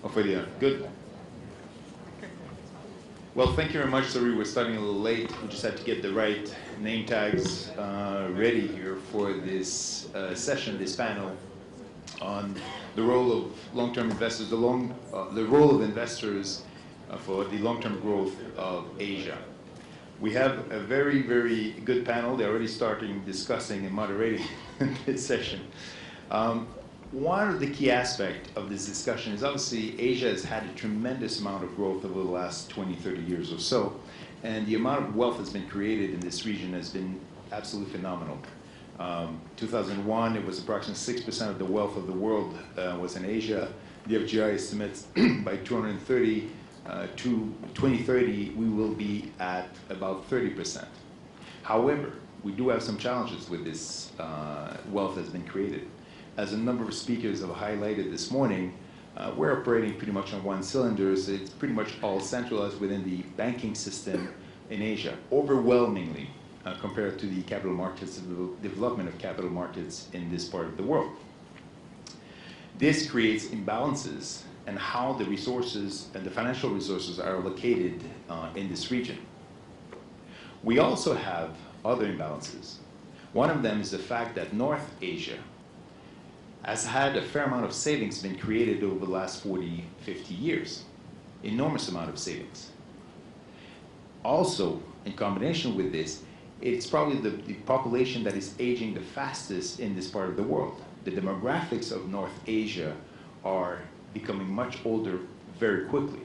Ophelia, good. Well, thank you very much. Sorry, we're starting a little late. We just had to get the right name tags ready here for this session, this panel on the role of long-term investors, the role of investors for the long-term growth of Asia. We have a very, very good panel. They're already starting discussing and moderating this session. One of the key aspects of this discussion is obviously Asia has had a tremendous amount of growth over the last 20, 30 years or so. And the amount of wealth that's been created in this region has been absolutely phenomenal. 2001, it was approximately 6% of the wealth of the world was in Asia. The FGI estimates by 2030, we will be at about 30%. However, we do have some challenges with this wealth that's been created. As a number of speakers have highlighted this morning, we're operating pretty much on one cylinder, so it's pretty much all centralized within the banking system in Asia, overwhelmingly compared to the capital markets, the development of capital markets in this part of the world. This creates imbalances in how the resources and the financial resources are located in this region. We also have other imbalances. One of them is the fact that North Asia has had a fair amount of savings been created over the last 40, 50 years. Enormous amount of savings. Also, in combination with this, it's probably the population that is aging the fastest in this part of the world. The demographics of North Asia are becoming much older very quickly.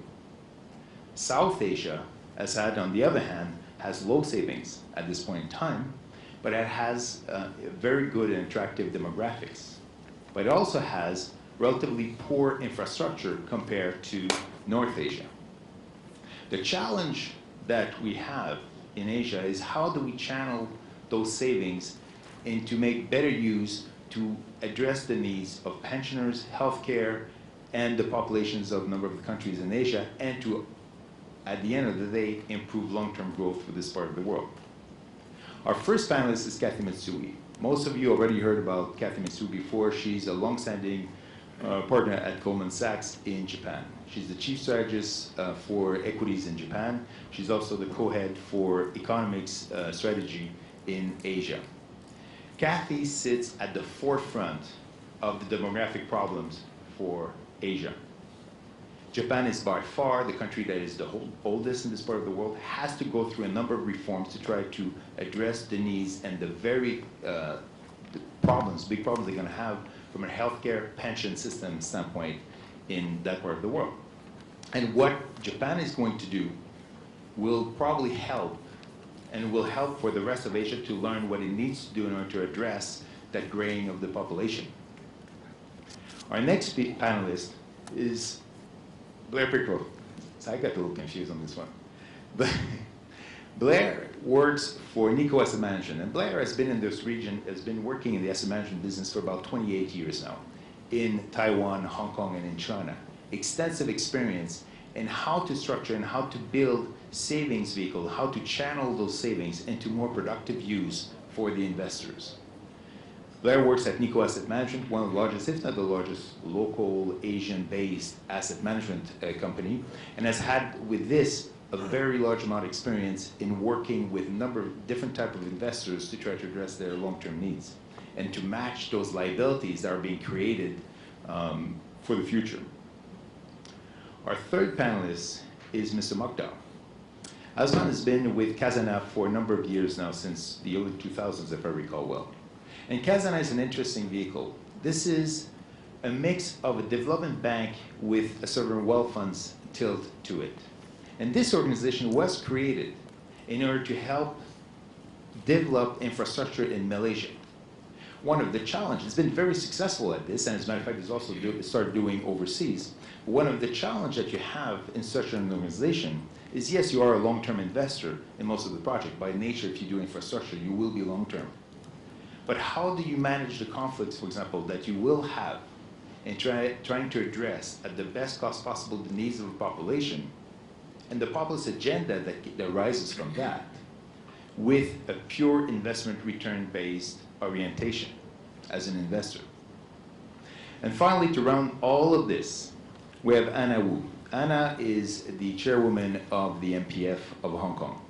South Asia has had, on the other hand, has low savings at this point in time, but it has very good and attractive demographics. But it also has relatively poor infrastructure compared to North Asia. The challenge that we have in Asia is how do we channel those savings and to make better use to address the needs of pensioners, healthcare, and the populations of a number of the countries in Asia, and to, at the end of the day, improve long-term growth for this part of the world. Our first panelist is Kathy Matsui. Most of you already heard about Kathy Matsui before. She's a long-standing partner at Goldman Sachs in Japan. She's the chief strategist for equities in Japan. She's also the co-head for economics strategy in Asia. Kathy sits at the forefront of the demographic problems for Asia. Japan is by far the country that is the oldest in this part of the world, has to go through a number of reforms to try to address the needs and the very big problems they're going to have from a healthcare pension system standpoint in that part of the world. And what Japan is going to do will probably help, and will help for the rest of Asia to learn what it needs to do in order to address that graying of the population. Our next panelist is Blair Pickrell. So I got a little confused on this one. But Blair works for Nikko Asset Management, and Blair has been in this region, has been working in the asset management business for about 28 years now, in Taiwan, Hong Kong, and in China. Extensive experience in how to structure and how to build savings vehicles, how to channel those savings into more productive use for the investors. Blair works at Nikko Asset Management, one of the largest, if not the largest, local Asian-based asset management company, and has had with this a very large amount of experience in working with a number of different types of investors to try to address their long-term needs and to match those liabilities that are being created for the future. Our third panelist is Mr. Mokdao. Azman has been with Khazanah for a number of years now, since the early 2000s, if I recall well. And Khazanah is an interesting vehicle. This is a mix of a development bank with a sovereign wealth funds tilt to it. And this organization was created in order to help develop infrastructure in Malaysia. One of the challenges, it's been very successful at this, and as a matter of fact, it's also started doing overseas. One of the challenges that you have in such an organization is, yes, you are a long-term investor in most of the project. By nature, if you do infrastructure, you will be long-term. But how do you manage the conflicts, for example, that you will have in trying to address at the best cost possible the needs of the population and the populist agenda that arises from that with a pure investment return-based orientation as an investor? And finally, to round all of this, we have Anna Wu. Anna is the chairwoman of the MPF of Hong Kong.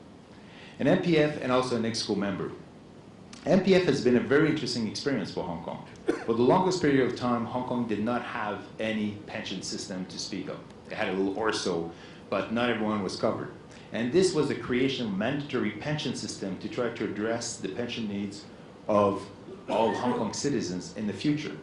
An MPF and also an EXCO member. MPF has been a very interesting experience for Hong Kong. For the longest period of time, Hong Kong did not have any pension system to speak of. They had a little or so, but not everyone was covered. And this was the creation of a mandatory pension system to try to address the pension needs of all Hong Kong citizens in the future.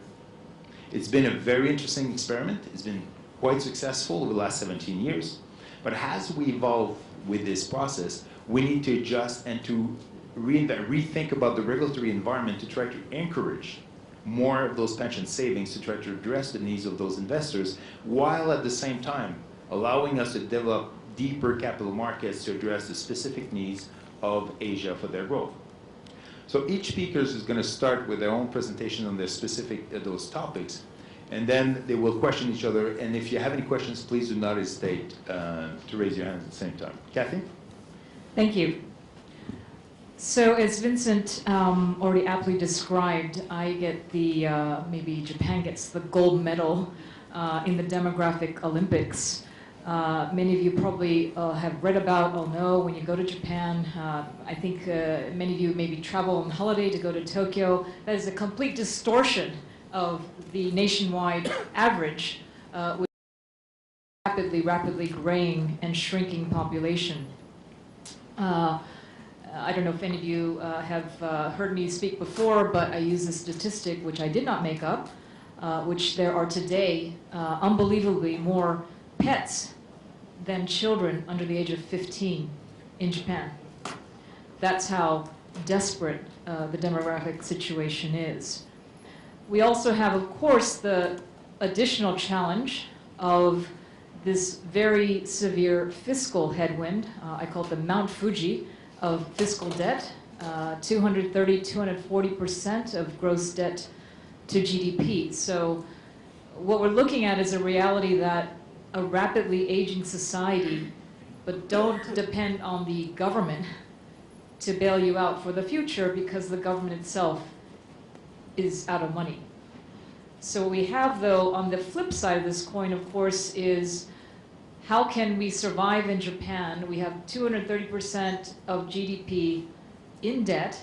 It's been a very interesting experiment. It's been quite successful over the last 17 years. But as we evolve with this process, we need to adjust and to rethink about the regulatory environment to try to encourage more of those pension savings to try to address the needs of those investors, while at the same time allowing us to develop deeper capital markets to address the specific needs of Asia for their growth. So each speaker is going to start with their own presentation on their specific those topics, and then they will question each other. And if you have any questions, please do not hesitate to raise your hand at the same time. Kathy? Thank you. So as Vincent already aptly described, I get the, maybe Japan gets the gold medal in the demographic Olympics. Many of you probably have read about, oh no, when you go to Japan, I think many of you maybe travel on holiday to go to Tokyo. That is a complete distortion of the nationwide average, with rapidly graying and shrinking population. I don't know if any of you have heard me speak before, but I use a statistic which I did not make up, which there are today unbelievably more pets than children under the age of 15 in Japan. That's how desperate the demographic situation is. We also have, of course, the additional challenge of this very severe fiscal headwind. I call it the Mount Fuji of fiscal debt, 230, 240% of gross debt to GDP. So what we're looking at is a reality that a rapidly aging society, but don't depend on the government to bail you out for the future, because the government itself is out of money. So what we have, though, on the flip side of this coin, of course, is how can we survive in Japan? We have 230% of GDP in debt,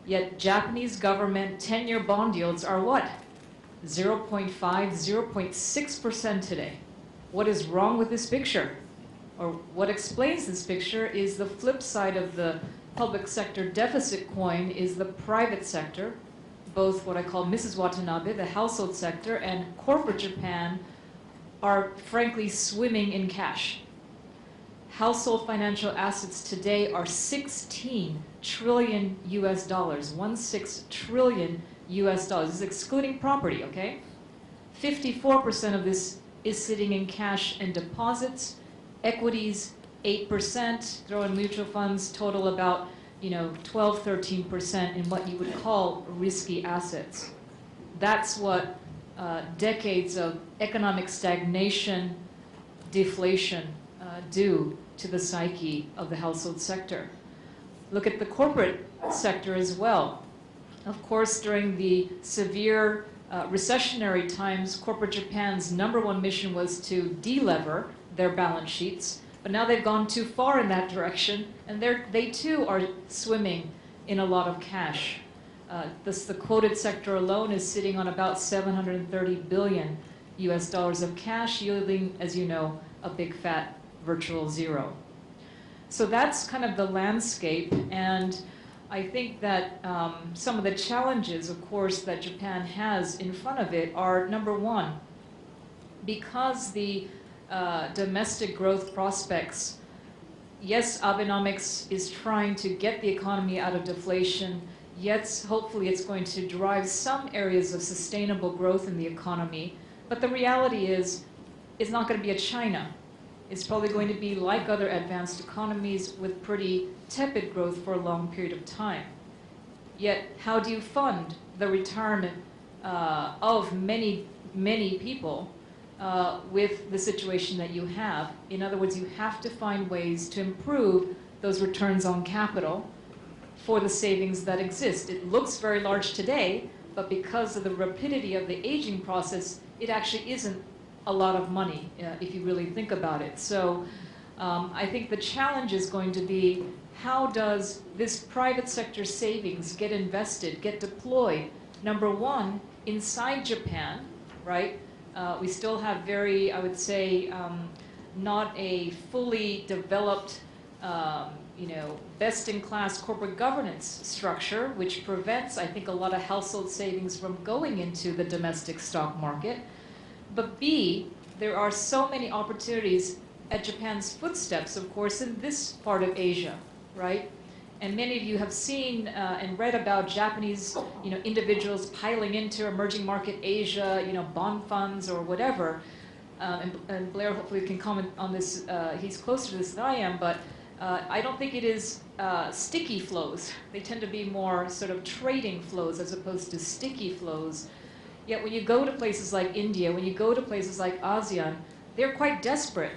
yet Japanese government 10-year bond yields are what? 0.5, 0.6% today. What is wrong with this picture? Or what explains this picture is the flip side of the public sector deficit coin is the private sector, both what I call Mrs. Watanabe, the household sector, and corporate Japan are frankly swimming in cash. Household financial assets today are 16 trillion US dollars, 16 trillion US dollars. This is excluding property, okay? 54% of this is sitting in cash and deposits. Equities, 8%, throw in mutual funds, total about 12, 13% in what you would call risky assets. That's what decades of economic stagnation, deflation do to the psyche of the household sector. Look at the corporate sector as well. Of course, during the severe recessionary times, corporate Japan's #1 mission was to de-lever their balance sheets, but now they've gone too far in that direction, and they too are swimming in a lot of cash. The quoted sector alone is sitting on about 730 billion US dollars of cash, yielding, as you know, a big fat virtual zero. So that's kind of the landscape, and I think that some of the challenges, of course, that Japan has in front of it are, #1, because the domestic growth prospects, yes, Abenomics is trying to get the economy out of deflation. Yes, hopefully it's going to drive some areas of sustainable growth in the economy. But the reality is, it's not going to be a China. It's probably going to be like other advanced economies with pretty tepid growth for a long period of time. Yet, how do you fund the retirement of many, many people with the situation that you have? In other words, you have to find ways to improve those returns on capital for the savings that exist. It looks very large today, but because of the rapidity of the aging process, it actually isn't a lot of money if you really think about it. So I think the challenge is going to be, how does this private sector savings get invested, get deployed, number one, inside Japan, right? We still have very, I would say, not a fully developed, best-in-class corporate governance structure, which prevents, I think, a lot of household savings from going into the domestic stock market. But B, there are so many opportunities at Japan's footsteps, of course, in this part of Asia, right? And many of you have seen and read about Japanese, individuals piling into emerging market Asia, bond funds or whatever. And Blair hopefully can comment on this. He's closer to this than I am, but I don't think it is sticky flows. They tend to be more sort of trading flows as opposed to sticky flows. Yet when you go to places like India, when you go to places like ASEAN, they're quite desperate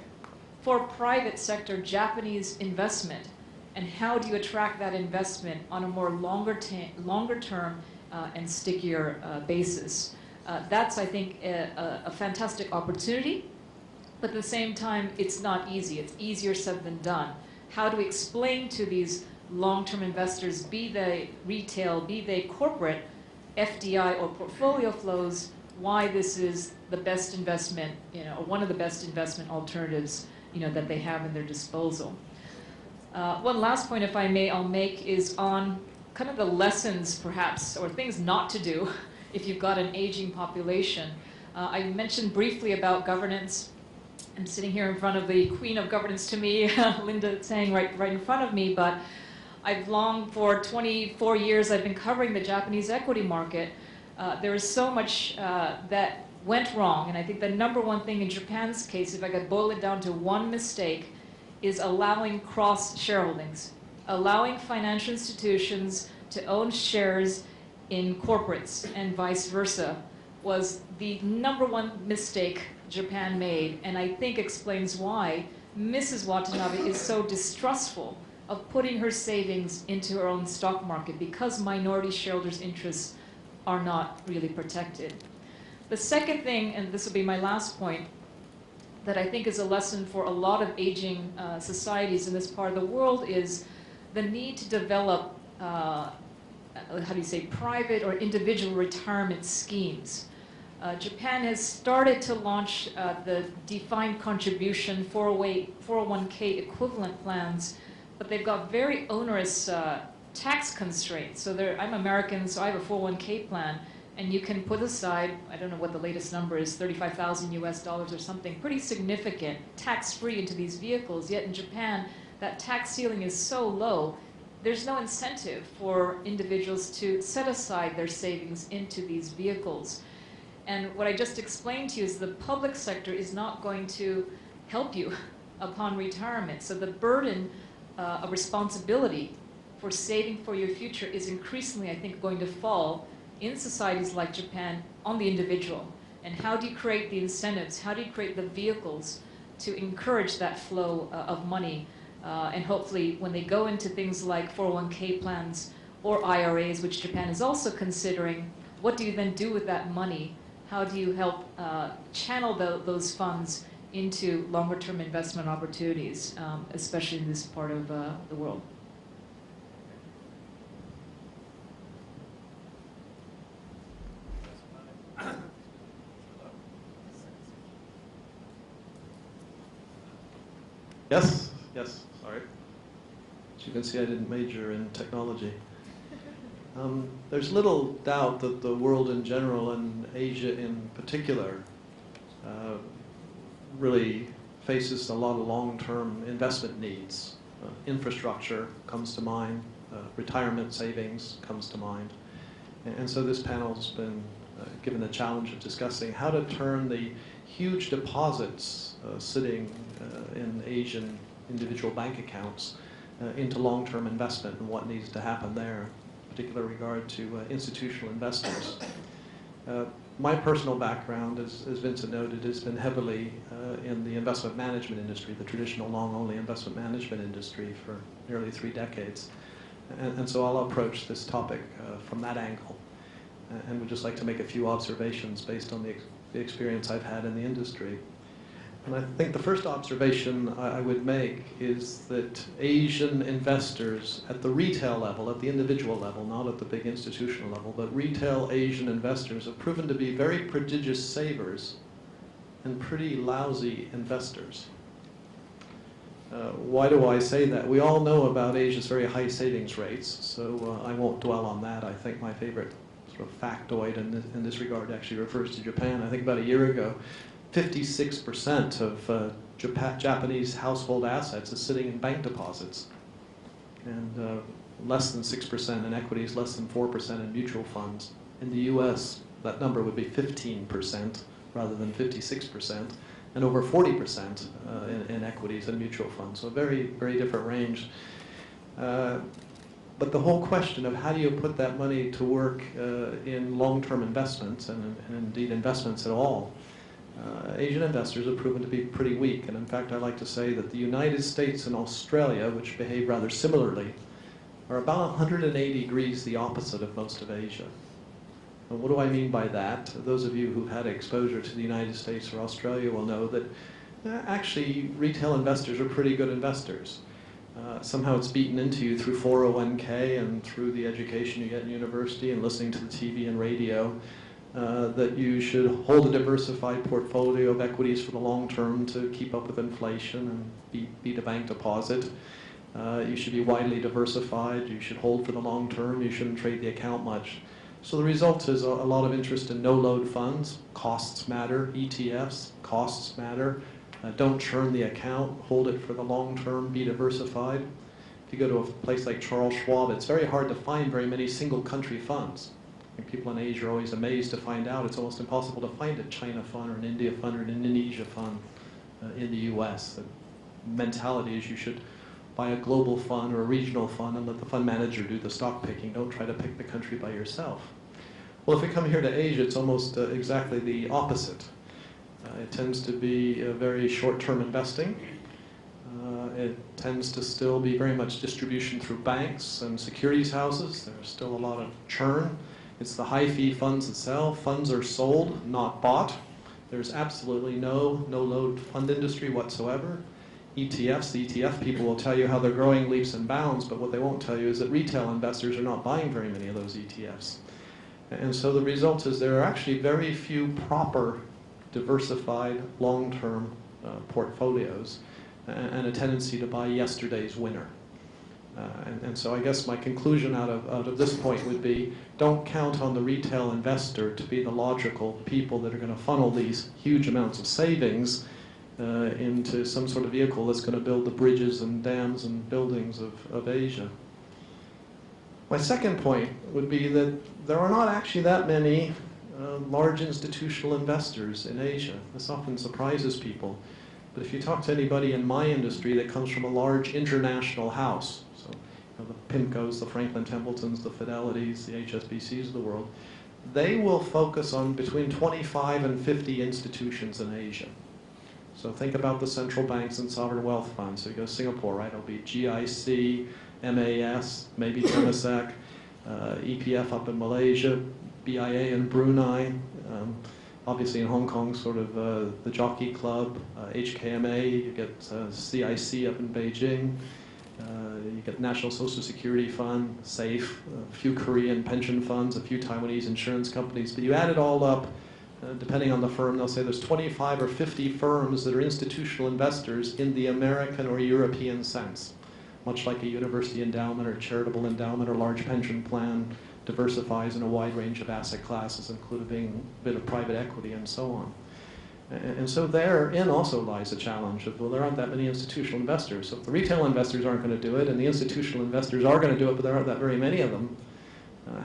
for private sector Japanese investment. And how do you attract that investment on a more longer term and stickier basis? That's, I think, a fantastic opportunity. But at the same time, it's not easy. It's easier said than done. How do we explain to these long-term investors, be they retail, be they corporate, FDI or portfolio flows, why this is the best investment, or one of the best investment alternatives, that they have in their disposal. One last point, if I may, I'll make is on kind of the lessons, perhaps, or things not to do if you've got an aging population. I mentioned briefly about governance. I'm sitting here in front of the queen of governance to me, Linda Tsang, right in front of me, but I've for 24 years, I've been covering the Japanese equity market. There is so much that went wrong, and I think the number one thing in Japan's case, if I could boil it down to one mistake, is allowing cross-shareholdings, allowing financial institutions to own shares in corporates and vice versa was the number one mistake Japan made, and I think explains why Mrs. Watanabe is so distrustful of putting her savings into her own stock market, because minority shareholders' interests are not really protected. The second thing, and this will be my last point, that I think is a lesson for a lot of aging societies in this part of the world is the need to develop, private or individual retirement schemes. Japan has started to launch the defined contribution 401k equivalent plans, but they've got very onerous tax constraints. So I'm American, so I have a 401k plan, and you can put aside, I don't know what the latest number is, $35,000 US or something, pretty significant, tax-free into these vehicles. Yet in Japan, that tax ceiling is so low, there's no incentive for individuals to set aside their savings into these vehicles. And what I just explained to you is the public sector is not going to help you upon retirement. So the burden of responsibility for saving for your future is increasingly, I think, going to fall in societies like Japan on the individual. And how do you create the incentives? How do you create the vehicles to encourage that flow of money? And hopefully when they go into things like 401k plans or IRAs, which Japan is also considering, what do you then do with that money? How do you help channel those funds into longer-term investment opportunities, especially in this part of the world? Yes, sorry. As you can see, I didn't major in technology. There's little doubt that the world in general and Asia in particular really faces a lot of long-term investment needs. Infrastructure comes to mind, retirement savings comes to mind. And so this panel's been given the challenge of discussing how to turn the huge deposits sitting in Asian individual bank accounts into long-term investment and what needs to happen there, in particular regard to institutional investors. My personal background, as Vincent noted, has been heavily in the investment management industry, the traditional long-only investment management industry for nearly 3 decades. And so I'll approach this topic from that angle. And would just like to make a few observations based on the the experience I've had in the industry. And I think the first observation I would make is that Asian investors at the retail level, at the individual level, not at the big institutional level, but retail Asian investors have proven to be very prodigious savers and pretty lousy investors. Why do I say that? We all know about Asia's very high savings rates, so I won't dwell on that. I think my favorite sort of factoid in this regard actually refers to Japan. I think about a year ago, 56% of Japanese household assets is sitting in bank deposits, and less than 6% in equities, less than 4% in mutual funds. In the US, that number would be 15% rather than 56%, and over 40% in equities and mutual funds. So a very, very different range. But the whole question of how do you put that money to work in long-term investments, and indeed investments at all, Asian investors have proven to be pretty weak. And in fact, I like to say that the United States and Australia, which behave rather similarly, are about 180 degrees the opposite of most of Asia. And what do I mean by that? Those of you who've had exposure to the United States or Australia will know that actually retail investors are pretty good investors. Somehow it's beaten into you through 401k and through the education you get in university and listening to the TV and radio that you should hold a diversified portfolio of equities for the long term to keep up with inflation and beat a bank deposit. You should be widely diversified. You should hold for the long term. You shouldn't trade the account much. So the result is a lot of interest in no-load funds. Costs matter. ETFs, costs matter. Don't churn the account. Hold it for the long term. Be diversified. If you go to a place like Charles Schwab, it's very hard to find very many single country funds. And people in Asia are always amazed to find out it's almost impossible to find a China fund or an India fund or an Indonesia fund in the US. The mentality is you should buy a global fund or a regional fund and let the fund manager do the stock picking. Don't try to pick the country by yourself. Well, if we come here to Asia, it's almost exactly the opposite. It tends to be very short-term investing. It tends to still be very much distribution through banks and securities houses. There's still a lot of churn. It's the high-fee funds that sell. Funds are sold, not bought. There's absolutely no load fund industry whatsoever. ETFs, the ETF people will tell you how they're growing leaps and bounds, but what they won't tell you is that retail investors are not buying very many of those ETFs. And so the result is there are actually very few proper, diversified, long-term portfolios and a tendency to buy yesterday's winner. And so I guess my conclusion out of this point would be, don't count on the retail investor to be the logical people that are going to funnel these huge amounts of savings into some sort of vehicle that's going to build the bridges and dams and buildings of Asia. My second point would be that there are not actually that many large institutional investors in Asia. This often surprises people. But if you talk to anybody in my industry that comes from a large international house, so the PIMCOs, the Franklin Templetons, the Fidelities, the HSBCs of the world, they will focus on between 25 and 50 institutions in Asia. So think about the central banks and sovereign wealth funds. So you go to Singapore, right? It'll be GIC, MAS, maybe Temasek, EPF up in Malaysia, BIA in Brunei, obviously in Hong Kong, sort of the Jockey Club, HKMA, you get CIC up in Beijing, you get National Social Security Fund, SAFE, a few Korean pension funds, a few Taiwanese insurance companies, but you add it all up, depending on the firm, they'll say there's 25 or 50 firms that are institutional investors in the American or European sense, much like a university endowment or charitable endowment or large pension plan diversifies in a wide range of asset classes, including a bit of private equity and so on. And so therein also lies a challenge of, well, there aren't that many institutional investors. So if the retail investors aren't going to do it and the institutional investors are going to do it, but there aren't that very many of them,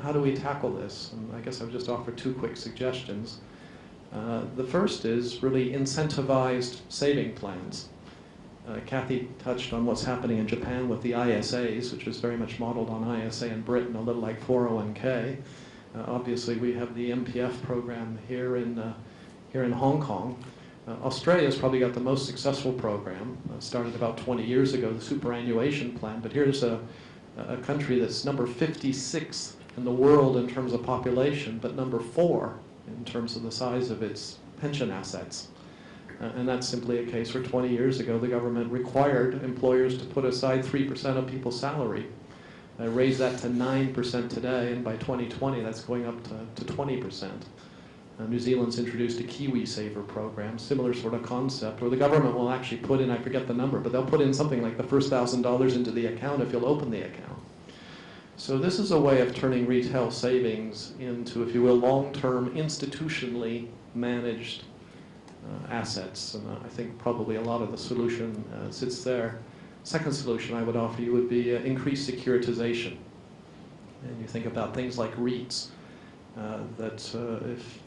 how do we tackle this? And I guess I've just offered two quick suggestions. The first is really incentivized saving plans. Kathy touched on what's happening in Japan with the ISAs, which is very much modeled on ISA in Britain, a little like 401k. Obviously, we have the MPF program here in Hong Kong. Australia's probably got the most successful program. Started about 20 years ago, the superannuation plan. But here's a country that's number 56 in the world in terms of population, but number 4 in terms of the size of its pension assets. And that's simply a case where 20 years ago the government required employers to put aside 3% of people's salary. Raise that to 9% today, and by 2020 that's going up to 20%. New Zealand's introduced a Kiwi Saver program, similar sort of concept, where the government will actually put in, I forget the number, but they'll put in something like the first $1,000 into the account if you'll open the account. So this is a way of turning retail savings into, if you will, long-term, institutionally managed assets. And I think probably a lot of the solution sits there. Second solution I would offer you would be increased securitization. And you think about things like REITs, if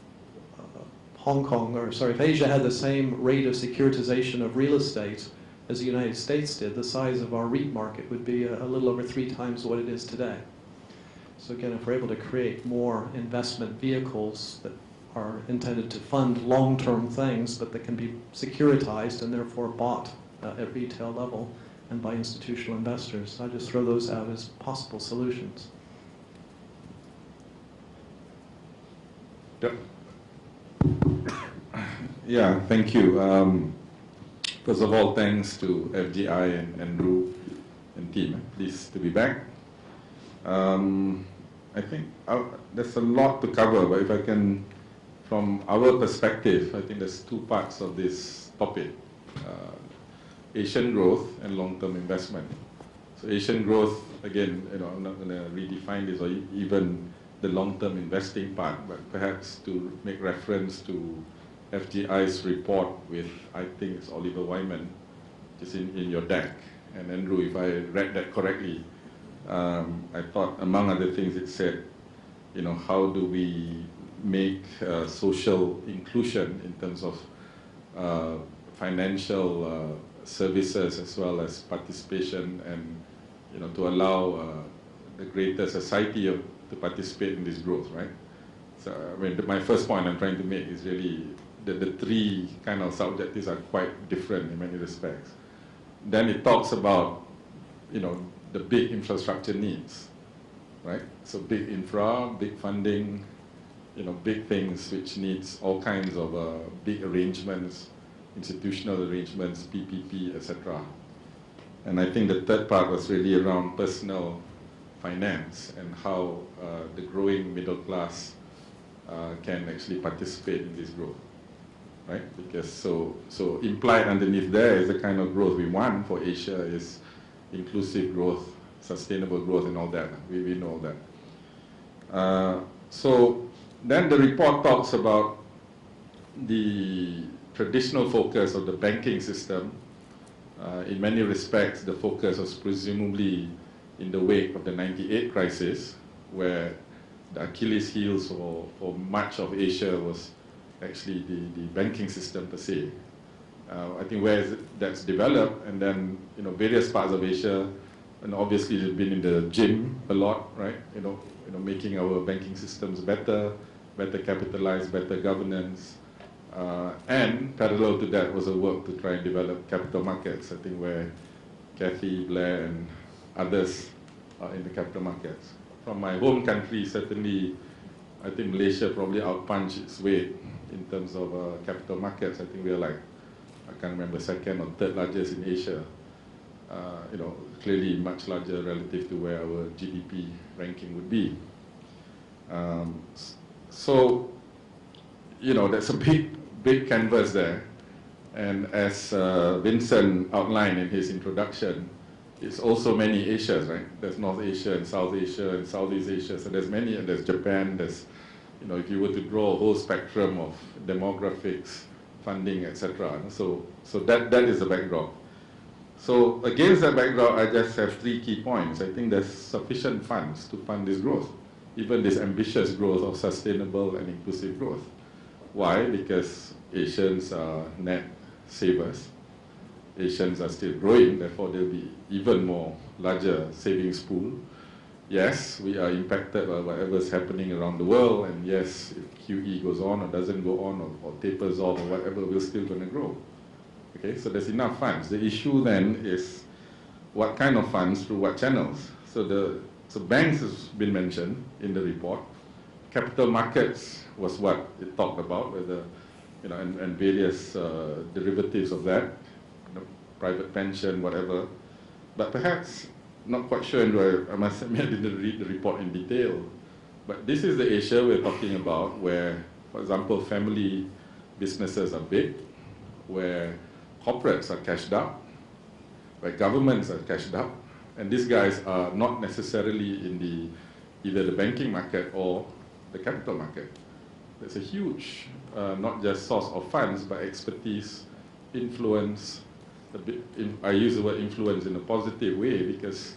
Hong Kong, or sorry, if Asia had the same rate of securitization of real estate as the United States did, the size of our REIT market would be a little over 3 times what it is today. So again, if we're able to create more investment vehicles that are intended to fund long-term things, but that can be securitized and therefore bought at retail level and by institutional investors, I just throw those out as possible solutions. Yep. Yeah, thank you. First of all, thanks to FGI and Andrew and team. Pleased to be back. I think there's a lot to cover, but if I can, from our perspective, I think there's 2 parts of this topic. Asian growth and long-term investment. So Asian growth, again, I'm not going to redefine this or even the long-term investing part, but perhaps to make reference to FGI's report with, I think it's Oliver Wyman, just in your deck. And Andrew, if I read that correctly, I thought among other things it said, how do we make social inclusion in terms of financial services as well as participation and to allow the greater society to participate in this growth, right? So I mean, my first point I'm trying to make is really that the 3 kind of subjectives are quite different in many respects. Then it talks about, the big infrastructure needs, right? So big infra, big funding, big things which needs all kinds of big arrangements, institutional arrangements, PPP, etc. And I think the third part was really around personal finance and how the growing middle class can actually participate in this growth, right? Because so implied underneath there is the kind of growth we want for Asia is inclusive growth, sustainable growth, and all that. We know all that. So then the report talks about the traditional focus of the banking system. In many respects, the focus was presumably in the wake of the '98 crisis, where the Achilles heels for much of Asia was actually the banking system per se. I think where that's developed, and then various parts of Asia, and obviously they've been in the gym a lot, right? Making our banking systems better capitalized, better governance, and parallel to that was a work to try and develop capital markets. I think where Kathy, Blair, and others are in the capital markets. From my home country, certainly, I think Malaysia probably outpunched its weight in terms of capital markets. I think we are like, I can't remember, 2nd or 3rd largest in Asia. Clearly much larger relative to where our GDP ranking would be. So, that's a big canvas there. And as Vincent outlined in his introduction, it's also many Asias, right? There's North Asia and South Asia and Southeast Asia. So there's many, and there's Japan. There's, if you were to draw a whole spectrum of demographics, funding, etc. So that is the backdrop. So against that backdrop, I just have 3 key points. I think there's sufficient funds to fund this growth, even this ambitious growth of sustainable and inclusive growth. Why? Because Asians are net savers. Asians are still growing, therefore there'll be even more larger savings pool. Yes, we are impacted by whatever's happening around the world, and yes, if QE goes on or doesn't go on or tapers off or whatever, we're still going to grow. Okay, so there's enough funds. The issue then is what kind of funds through what channels. So banks has been mentioned in the report. Capital markets was what it talked about, whether and various derivatives of that, private pension, whatever. But perhaps, not quite sure, and I must admit I didn't read the report in detail, but this is the Asia we're talking about where, for example, family businesses are big, where corporates are cashed up, where governments are cashed up, and these guys are not necessarily in either the banking market or the capital market. There's a huge, not just source of funds, but expertise, influence. I use the word influence in a positive way because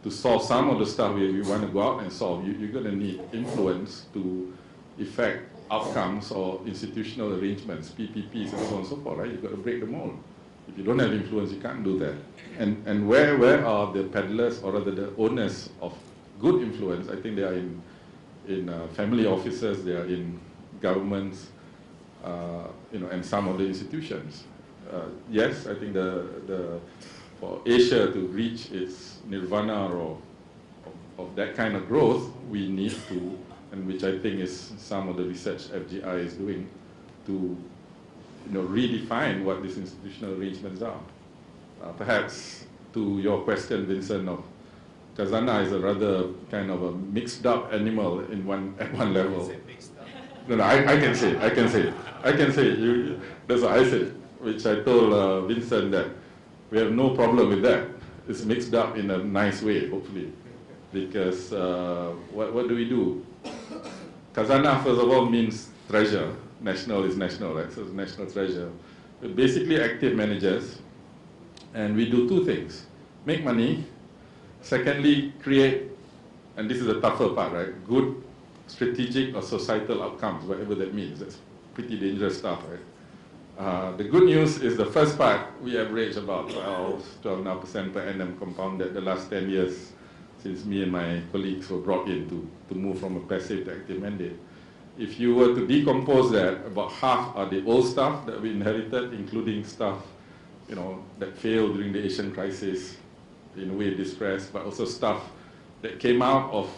to solve some of the stuff we want to go out and solve, you're going to need influence to effect outcomes or institutional arrangements, PPPs and so on and so forth, right? You've got to break the mold. If you don't have influence, you can't do that. And where are the peddlers, or rather the owners of good influence? I think they are in family offices, they are in governments, and some of the institutions. Yes, I think for Asia to reach its nirvana or of that kind of growth, we need to, and which I think is some of the research FGI is doing, to redefine what these institutional arrangements are. Perhaps to your question, Vincent, of Khazanah is a rather kind of a mixed up animal at one level. No, I can say it. That's what I said, which I told Vincent that we have no problem with that. It's mixed up in a nice way, hopefully, because what do we do? Khazanah, first of all, means treasure. National is national, right? So it's national treasure. We're basically active managers, and we do two things: make money. Secondly, create, and this is the tougher part, right? Good strategic or societal outcomes, whatever that means. That's pretty dangerous stuff, right? The good news is the first part, we average about 12.5% per annum compounded the last 10 years since me and my colleagues were brought in to move from a passive to active mandate. If you were to decompose that, about half are the old stuff that we inherited, including stuff that failed during the Asian crisis, in a way distressed, but also stuff that came out of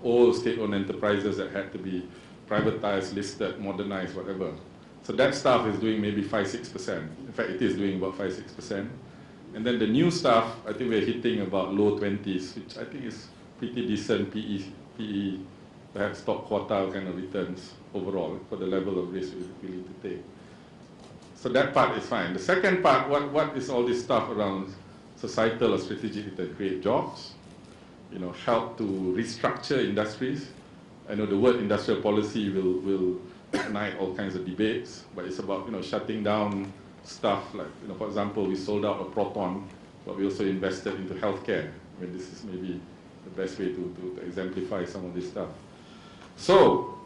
old state-owned enterprises that had to be privatized, listed, modernized, whatever. So that stuff is doing maybe 5-6%. In fact, it is doing about 5-6%. And then the new stuff, I think we're hitting about low 20s, which I think is pretty decent PE, perhaps top quartile kind of returns overall for the level of risk we're willing to take. So that part is fine. The second part, what is all this stuff around societal or strategic to create jobs, help to restructure industries. I know the word industrial policy will ignite all kinds of debates, but it's about shutting down stuff like, for example, we sold out a Proton, but we also invested into healthcare. I mean, this is maybe the best way to exemplify some of this stuff. So,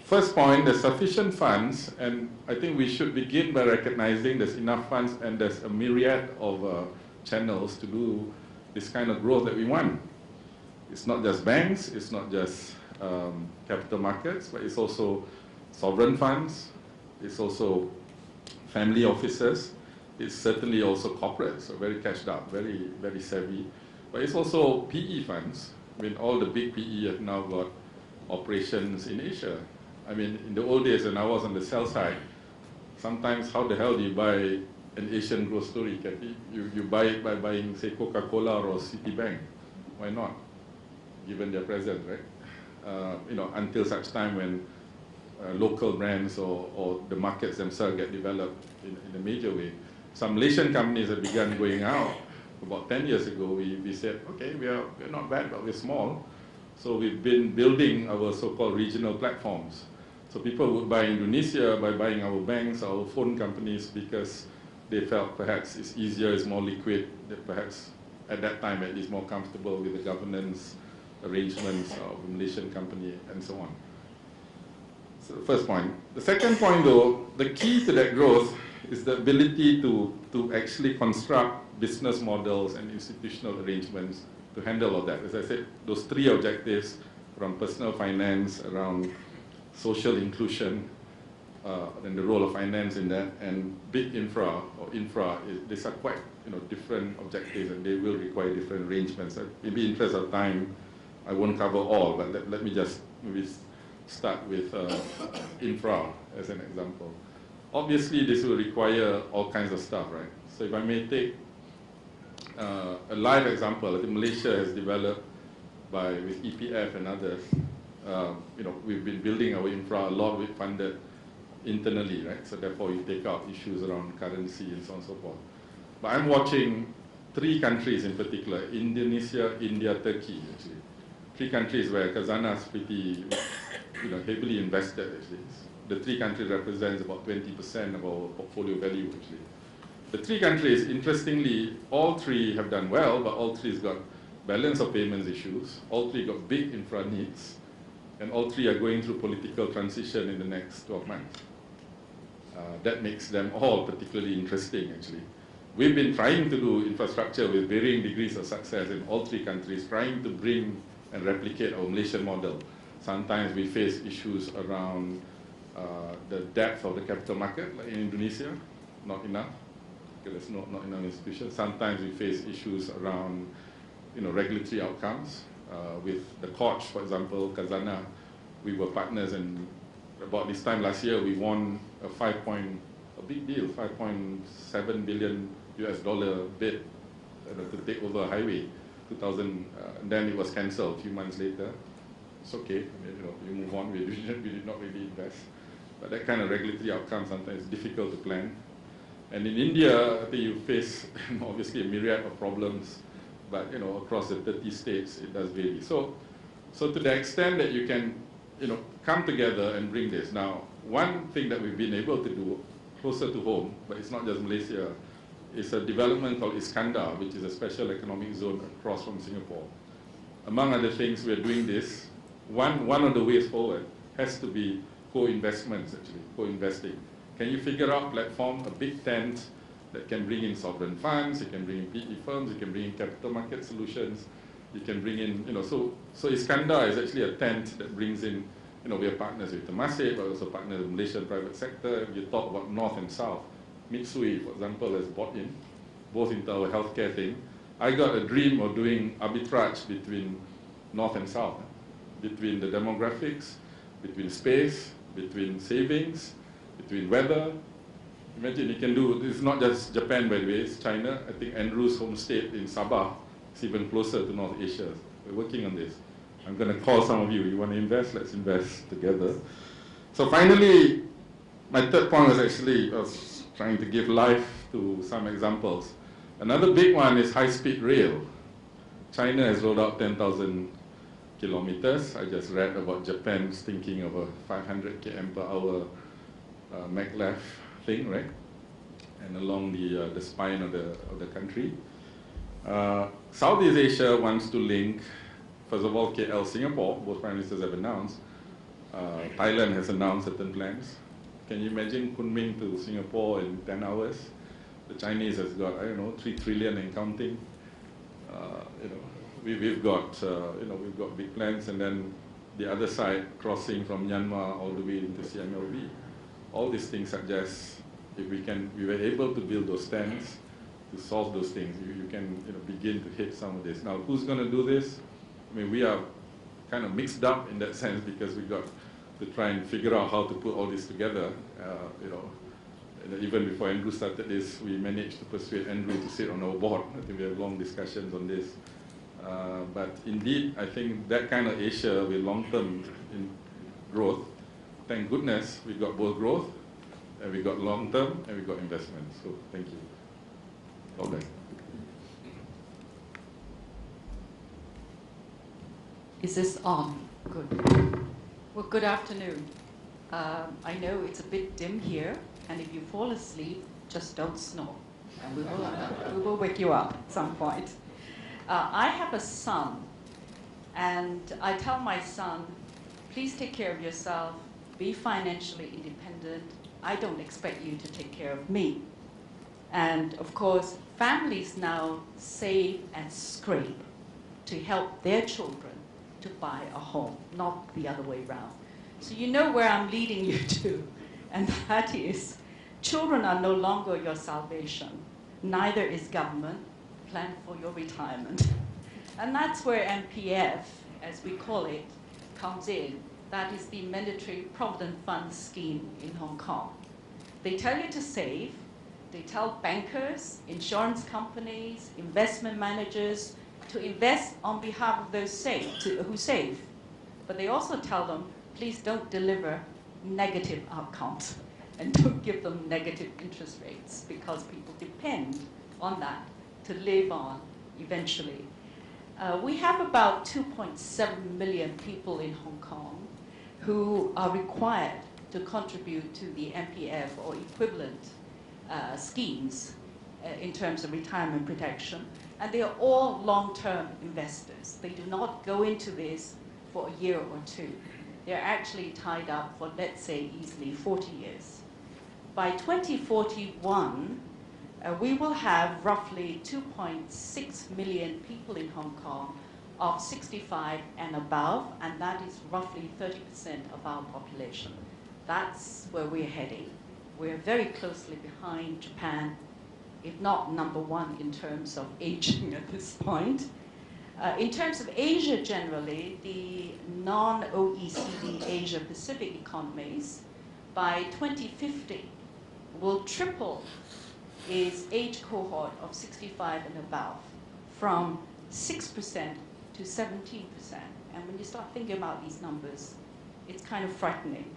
first point, there's sufficient funds, and I think we should begin by recognizing there's enough funds and there's a myriad of channels to do this kind of growth that we want. It's not just banks, it's not just capital markets, but it's also sovereign funds, it's also family offices, it's certainly also corporates, so very cashed up, very, very savvy. But it's also PE funds. I mean, all the big PE have now got operations in Asia. I mean, in the old days when I was on the sell side, sometimes how the hell do you buy an Asian growth story? You buy it by buying, say, Coca-Cola or Citibank. Why not? Given their presence, right? Until such time when local brands or the markets themselves get developed in a major way. Some Malaysian companies have begun going out. About 10 years ago, we said, okay, we're not bad, but we're small. So we've been building our so-called regional platforms. So people would buy Indonesia by buying our banks, our phone companies, because they felt perhaps it's easier, it's more liquid, perhaps at that time at least more comfortable with the governance arrangements of a Malaysian company and so on. So the first point. The second point though, the key to that growth is the ability to actually construct business models and institutional arrangements to handle all that. As I said, those three objectives around personal finance, around social inclusion, and the role of finance in that, and big infra, these are quite different objectives, and they will require different arrangements. Maybe in interest of time, I won't cover all, but let me just maybe start with infra as an example. Obviously, this will require all kinds of stuff, right? So if I may take a live example, I think Malaysia has developed with EPF and others, we've been building our infra a lot, we've funded internally, right? So therefore you take out issues around currency and so on and so forth. But I'm watching 3 countries in particular, Indonesia, India, Turkey, actually. 3 countries where Khazanah is pretty heavily invested, actually. The 3 countries represents about 20% of our portfolio value, actually. The 3 countries, interestingly, all 3 have done well, but all 3 has got balance of payments issues, all 3 got big infra needs, and all 3 are going through political transition in the next 12 months. That makes them all particularly interesting, actually. We've been trying to do infrastructure with varying degrees of success in all 3 countries, trying to bring and replicate our Malaysian model. Sometimes we face issues around the depth of the capital market, like in Indonesia, not enough. There's not enough institutions. Sometimes we face issues around regulatory outcomes. With the courts, for example, Khazanah, we were partners, and about this time last year, we won a big deal, $5.7 billion bid to take over a highway. 2000, then it was cancelled a few months later. It's okay, you move on. We did not really invest, but that kind of regulatory outcome sometimes is difficult to plan. And in India, I think you face obviously a myriad of problems, but across the 30 states, it does vary. So to the extent that you can come together and bring this. Now, one thing that we've been able to do closer to home, but it's not just Malaysia, is a development called Iskandar, which is a special economic zone across from Singapore. Among other things, we're doing this. One of the ways forward has to be co-investments, actually, co-investing. Can you figure out a platform, a big tent that can bring in sovereign funds, you can bring in PE firms, you can bring in capital market solutions, you can bring in, so Iskandar is actually a tent that brings in, we are partners with Temasek, but also partners with the Malaysian private sector. If you talk about North and South, Mitsui, for example, has bought in, both into our healthcare thing. I got a dream of doing arbitrage between North and South, between the demographics, between space, between savings, between weather. Imagine you can do, this is not just Japan, by the way, it's China. I think Andrew's home state in Sabah is even closer to North Asia. We're working on this. I'm going to call some of you. You want to invest? Let's invest together. So finally, my third point was actually, I was trying to give life to some examples. Another big one is high-speed rail. China has rolled out 10,000 kilometers. I just read about Japan's thinking of a 500 km per hour maglev thing, right? And along the spine of the country. Southeast Asia wants to link, first of all, KL, Singapore, both prime ministers have announced. Thailand has announced certain plans. Can you imagine Kunming to Singapore in 10 hours? The Chinese has got, I don't know, 3 trillion and counting. We've got big plans, and then the other side crossing from Myanmar all the way into CMLB. All these things suggest if we were able to build those stands to solve those things, you can begin to hit some of this. Now, who's going to do this? I mean, we are kind of mixed up in that sense because we got to try and figure out how to put all this together. Even before Andrew started this, we managed to persuade Andrew to sit on our board. I think we have long discussions on this. But indeed, I think that kind of Asia with long-term growth, thank goodness we got both growth, and we got long-term, and we got investment. So thank you. All right. Is this on? Good. Well, good afternoon. I know it's a bit dim here, and if you fall asleep, just don't snore, and we will wake you up at some point. I have a son, and I tell my son, please take care of yourself, be financially independent. I don't expect you to take care of me. And of course, families now save and scrape to help their children to buy a home, not the other way around. So you know where I'm leading you to, and that is, children are no longer your salvation. Neither is government. Plan for your retirement. And that's where MPF, as we call it, comes in. That is the Mandatory Provident Fund scheme in Hong Kong. They tell you to save. They tell bankers, insurance companies, investment managers to invest on behalf of those who save. But they also tell them, please don't deliver negative outcomes and don't give them negative interest rates, because people depend on that to live on eventually. We have about 2.7 million people in Hong Kong who are required to contribute to the MPF or equivalent schemes in terms of retirement protection. And they are all long-term investors. They do not go into this for a year or two. They're actually tied up for, let's say, easily 40 years. By 2041, we will have roughly 2.6 million people in Hong Kong of 65 and above, and that is roughly 30% of our population. That's where we're heading. We're very closely behind Japan, if not number one in terms of aging at this point. In terms of Asia generally, the non-OECD Asia-Pacific economies, by 2050, will triple its age cohort of 65 and above, from 6% to 17%. And when you start thinking about these numbers, it's kind of frightening.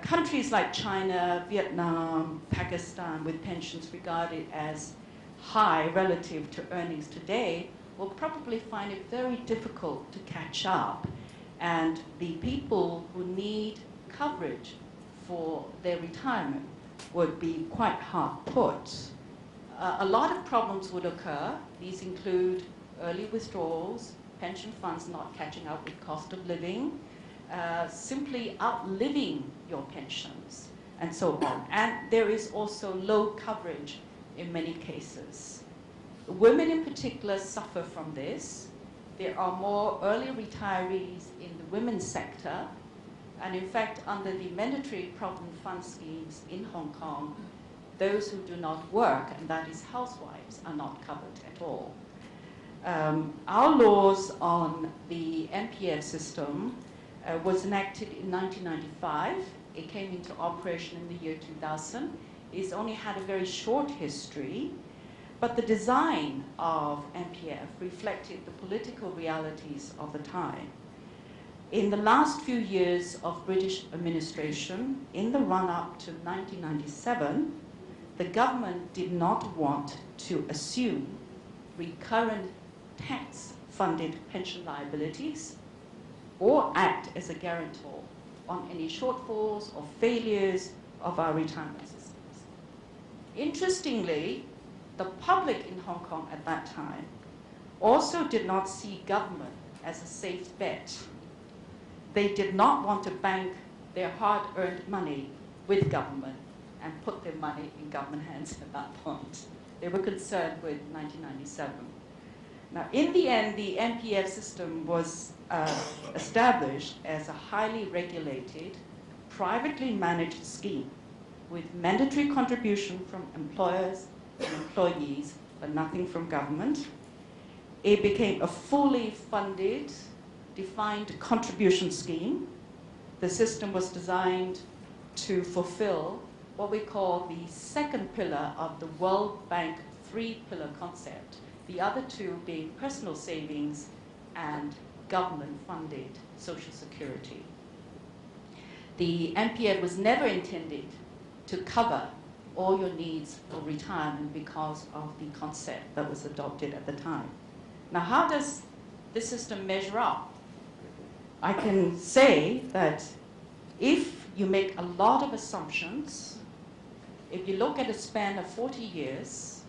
Countries like China, Vietnam, Pakistan, with pensions regarded as high relative to earnings today, will probably find it very difficult to catch up. And the people who need coverage for their retirement would be quite hard put. A lot of problems would occur. These include early withdrawals, pension funds not catching up with cost of living, simply outliving your pensions, and so on. And there is also low coverage in many cases. Women in particular suffer from this. There are more early retirees in the women's sector, and in fact, under the mandatory provident fund schemes in Hong Kong, those who do not work, and that is housewives, are not covered at all. Our laws on the MPF system was enacted in 1995. It came into operation in the year 2000. It's only had a very short history, but the design of MPF reflected the political realities of the time. In the last few years of British administration, in the run-up to 1997, the government did not want to assume recurrent tax-funded pension liabilities or act as a guarantor on any shortfalls or failures of our retirement systems. Interestingly, the public in Hong Kong at that time also did not see government as a safe bet. They did not want to bank their hard-earned money with government and put their money in government hands at that point. They were concerned with 1997. Now, in the end, the MPF system was established as a highly regulated, privately managed scheme with mandatory contribution from employers and employees, but nothing from government. It became a fully funded, defined contribution scheme. The system was designed to fulfill what we call the second pillar of the World Bank three-pillar concept, the other two being personal savings and government-funded Social Security. The MPF was never intended to cover all your needs for retirement because of the concept that was adopted at the time. Now, how does this system measure up? I can say that if you make a lot of assumptions, if you look at a span of 40 years,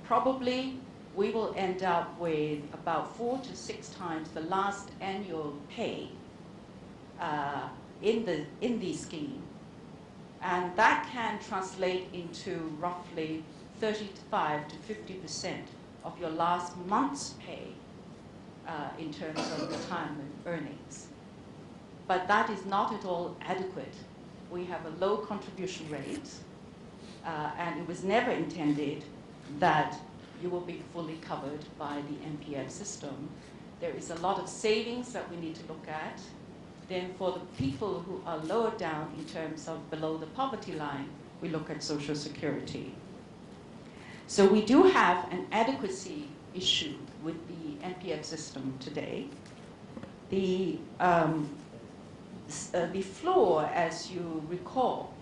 probably we will end up with about 4 to 6 times the last annual pay in the scheme. And that can translate into roughly 35 to 50% of your last month's pay in terms of retirement earnings. But that is not at all adequate. We have a low contribution rate, and it was never intended that you will be fully covered by the MPF system. There is a lot of savings that we need to look at. Then for the people who are lower down in terms of below the poverty line, we look at Social Security. So we do have an adequacy issue with the MPF system today. The floor, as you recall,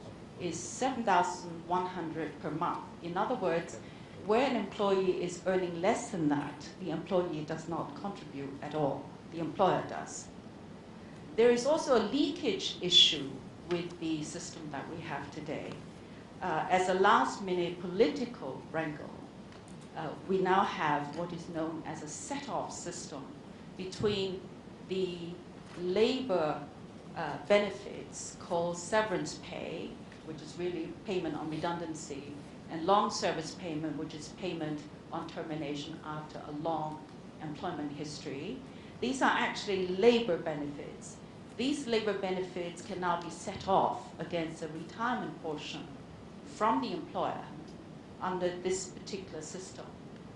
is $7,100 per month. In other words, where an employee is earning less than that, the employee does not contribute at all. The employer does. There is also a leakage issue with the system that we have today. As a last-minute political wrangle, we now have what is known as a set-off system between the labor benefits called severance pay, which is really payment on redundancy, and long service payment, which is payment on termination after a long employment history. These are actually labor benefits. These labor benefits can now be set off against a retirement portion from the employer under this particular system.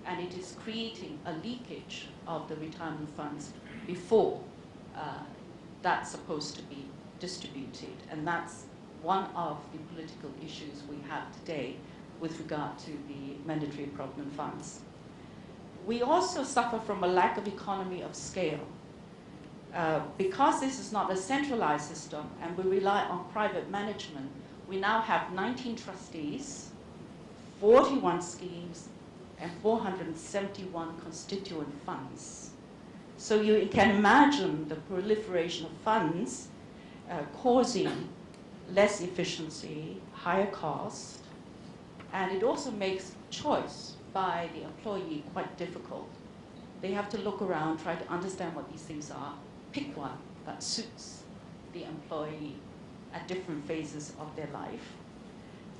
And it is creating a leakage of the retirement funds before that's supposed to be distributed. And that's one of the political issues we have today with regard to the mandatory provident funds. We also suffer from a lack of economy of scale. Because this is not a centralized system and we rely on private management, we now have 19 trustees, 41 schemes, and 471 constituent funds. So you can imagine the proliferation of funds causing less efficiency, higher cost, and it also makes choice by the employee quite difficult. They have to look around, try to understand what these things are, pick one that suits the employee at different phases of their life.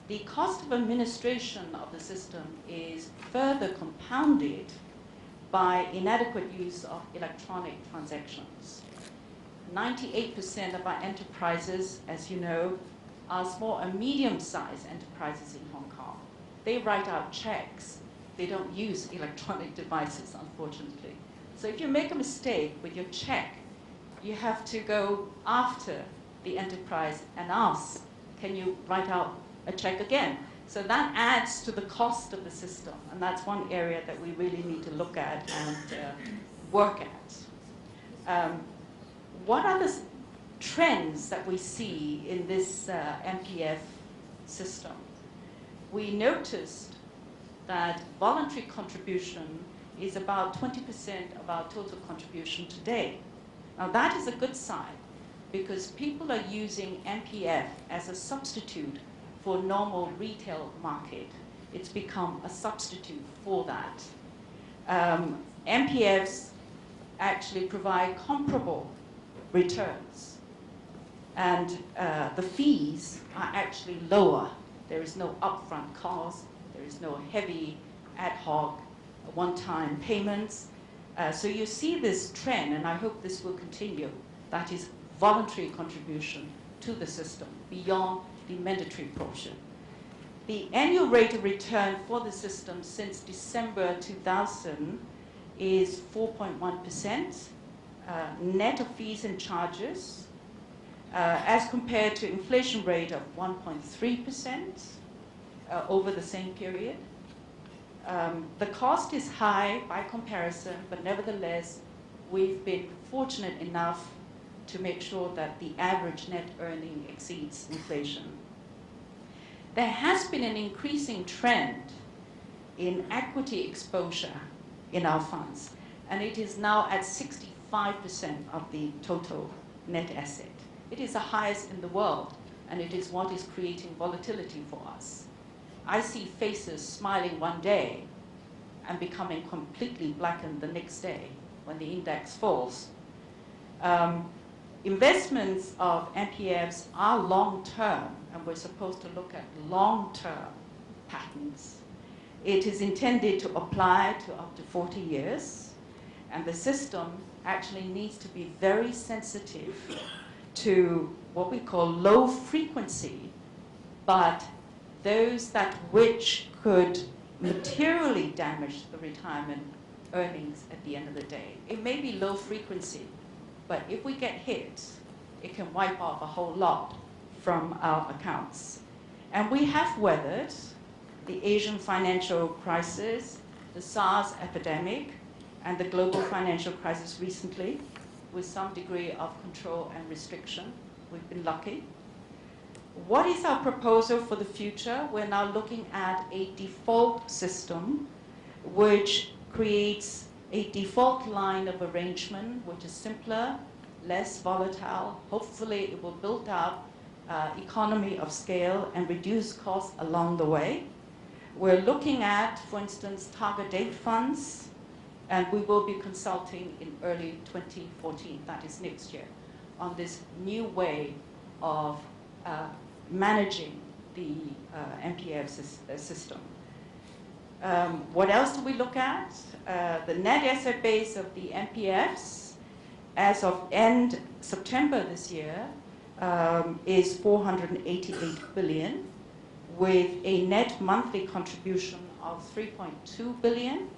The cost of administration of the system is further compounded by inadequate use of electronic transactions. 98% of our enterprises, as you know, are small and medium-sized enterprises in Hong Kong. They write out checks. They don't use electronic devices, unfortunately. So if you make a mistake with your check, you have to go after the enterprise and ask, can you write out a check again? So that adds to the cost of the system, and that's one area that we really need to look at and work at. What are the trends that we see in this MPF system? We noticed that voluntary contribution is about 20% of our total contribution today. Now that is a good sign because people are using MPF as a substitute for normal retail market. It's become a substitute for that. MPFs actually provide comparable returns, and the fees are actually lower. There is no upfront cost, there is no heavy ad hoc one-time payments. So you see this trend, and I hope this will continue, that is voluntary contribution to the system beyond the mandatory portion. The annual rate of return for the system since December 2000 is 4.1%, net of fees and charges, as compared to inflation rate of 1.3% over the same period. The cost is high by comparison, but nevertheless, we've been fortunate enough to make sure that the average net earning exceeds inflation. There has been an increasing trend in equity exposure in our funds, and it is now at 65% of the total net asset. It is the highest in the world, and it is what is creating volatility for us. I see faces smiling one day and becoming completely blackened the next day when the index falls. Investments of MPFs are long-term, and we're supposed to look at long-term patterns. It is intended to apply to up to 40 years, and the system actually needs to be very sensitive to what we call low frequency, but those that which could materially damage the retirement earnings at the end of the day. It may be low frequency, but if we get hit, it can wipe off a whole lot from our accounts. And we have weathered the Asian financial crisis, the SARS epidemic, and the global financial crisis recently with some degree of control and restriction. We've been lucky. What is our proposal for the future? We're now looking at a default system which creates a default line of arrangement which is simpler, less volatile. Hopefully it will build up economy of scale and reduce costs along the way. We're looking at, for instance, target date funds, and we will be consulting in early 2014, that is next year, on this new way of managing the MPF system. What else do we look at? The net asset base of the MPFs as of end September this year is 488 billion, with a net monthly contribution of 3.2 billion.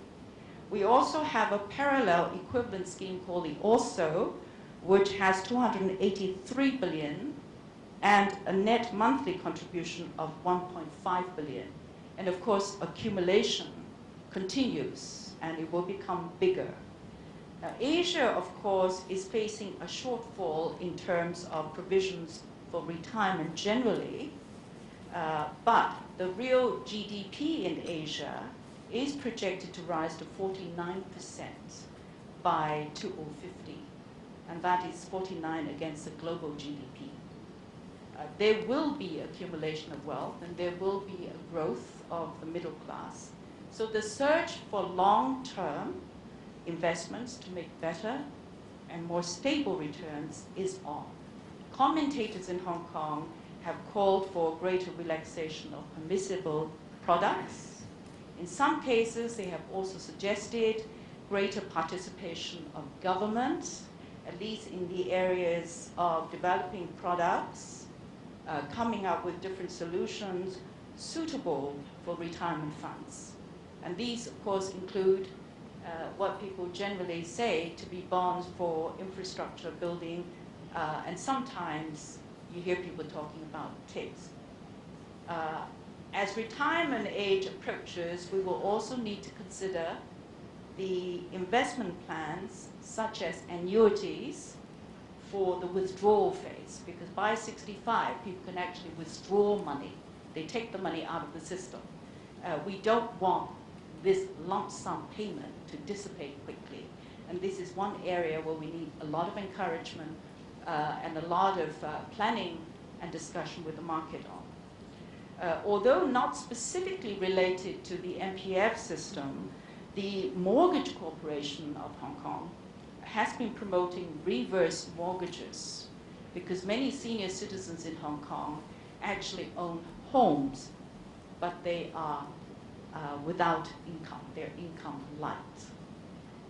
We also have a parallel equivalent scheme called the Also, which has 283 billion and a net monthly contribution of 1.5 billion. And of course, accumulation continues and it will become bigger. Now, Asia, of course, is facing a shortfall in terms of provisions for retirement generally, but the real GDP in Asia is projected to rise to 49% by 2050, and that is 49 against the global GDP. There will be accumulation of wealth, and there will be a growth of the middle class. So the search for long-term investments to make better and more stable returns is on. Commentators in Hong Kong have called for greater relaxation of permissible products. In some cases, they have also suggested greater participation of government, at least in the areas of developing products, coming up with different solutions suitable for retirement funds. And these, of course, include what people generally say to be bonds for infrastructure building, and sometimes you hear people talking about TIPS. As retirement age approaches, we will also need to consider the investment plans, such as annuities, for the withdrawal phase, because by 65, people can actually withdraw money. They take the money out of the system. We don't want this lump sum payment to dissipate quickly. And this is one area where we need a lot of encouragement and a lot of planning and discussion with the market on. Although not specifically related to the MPF system, the Mortgage Corporation of Hong Kong has been promoting reverse mortgages, because many senior citizens in Hong Kong actually own homes, but they are without income. They're income light.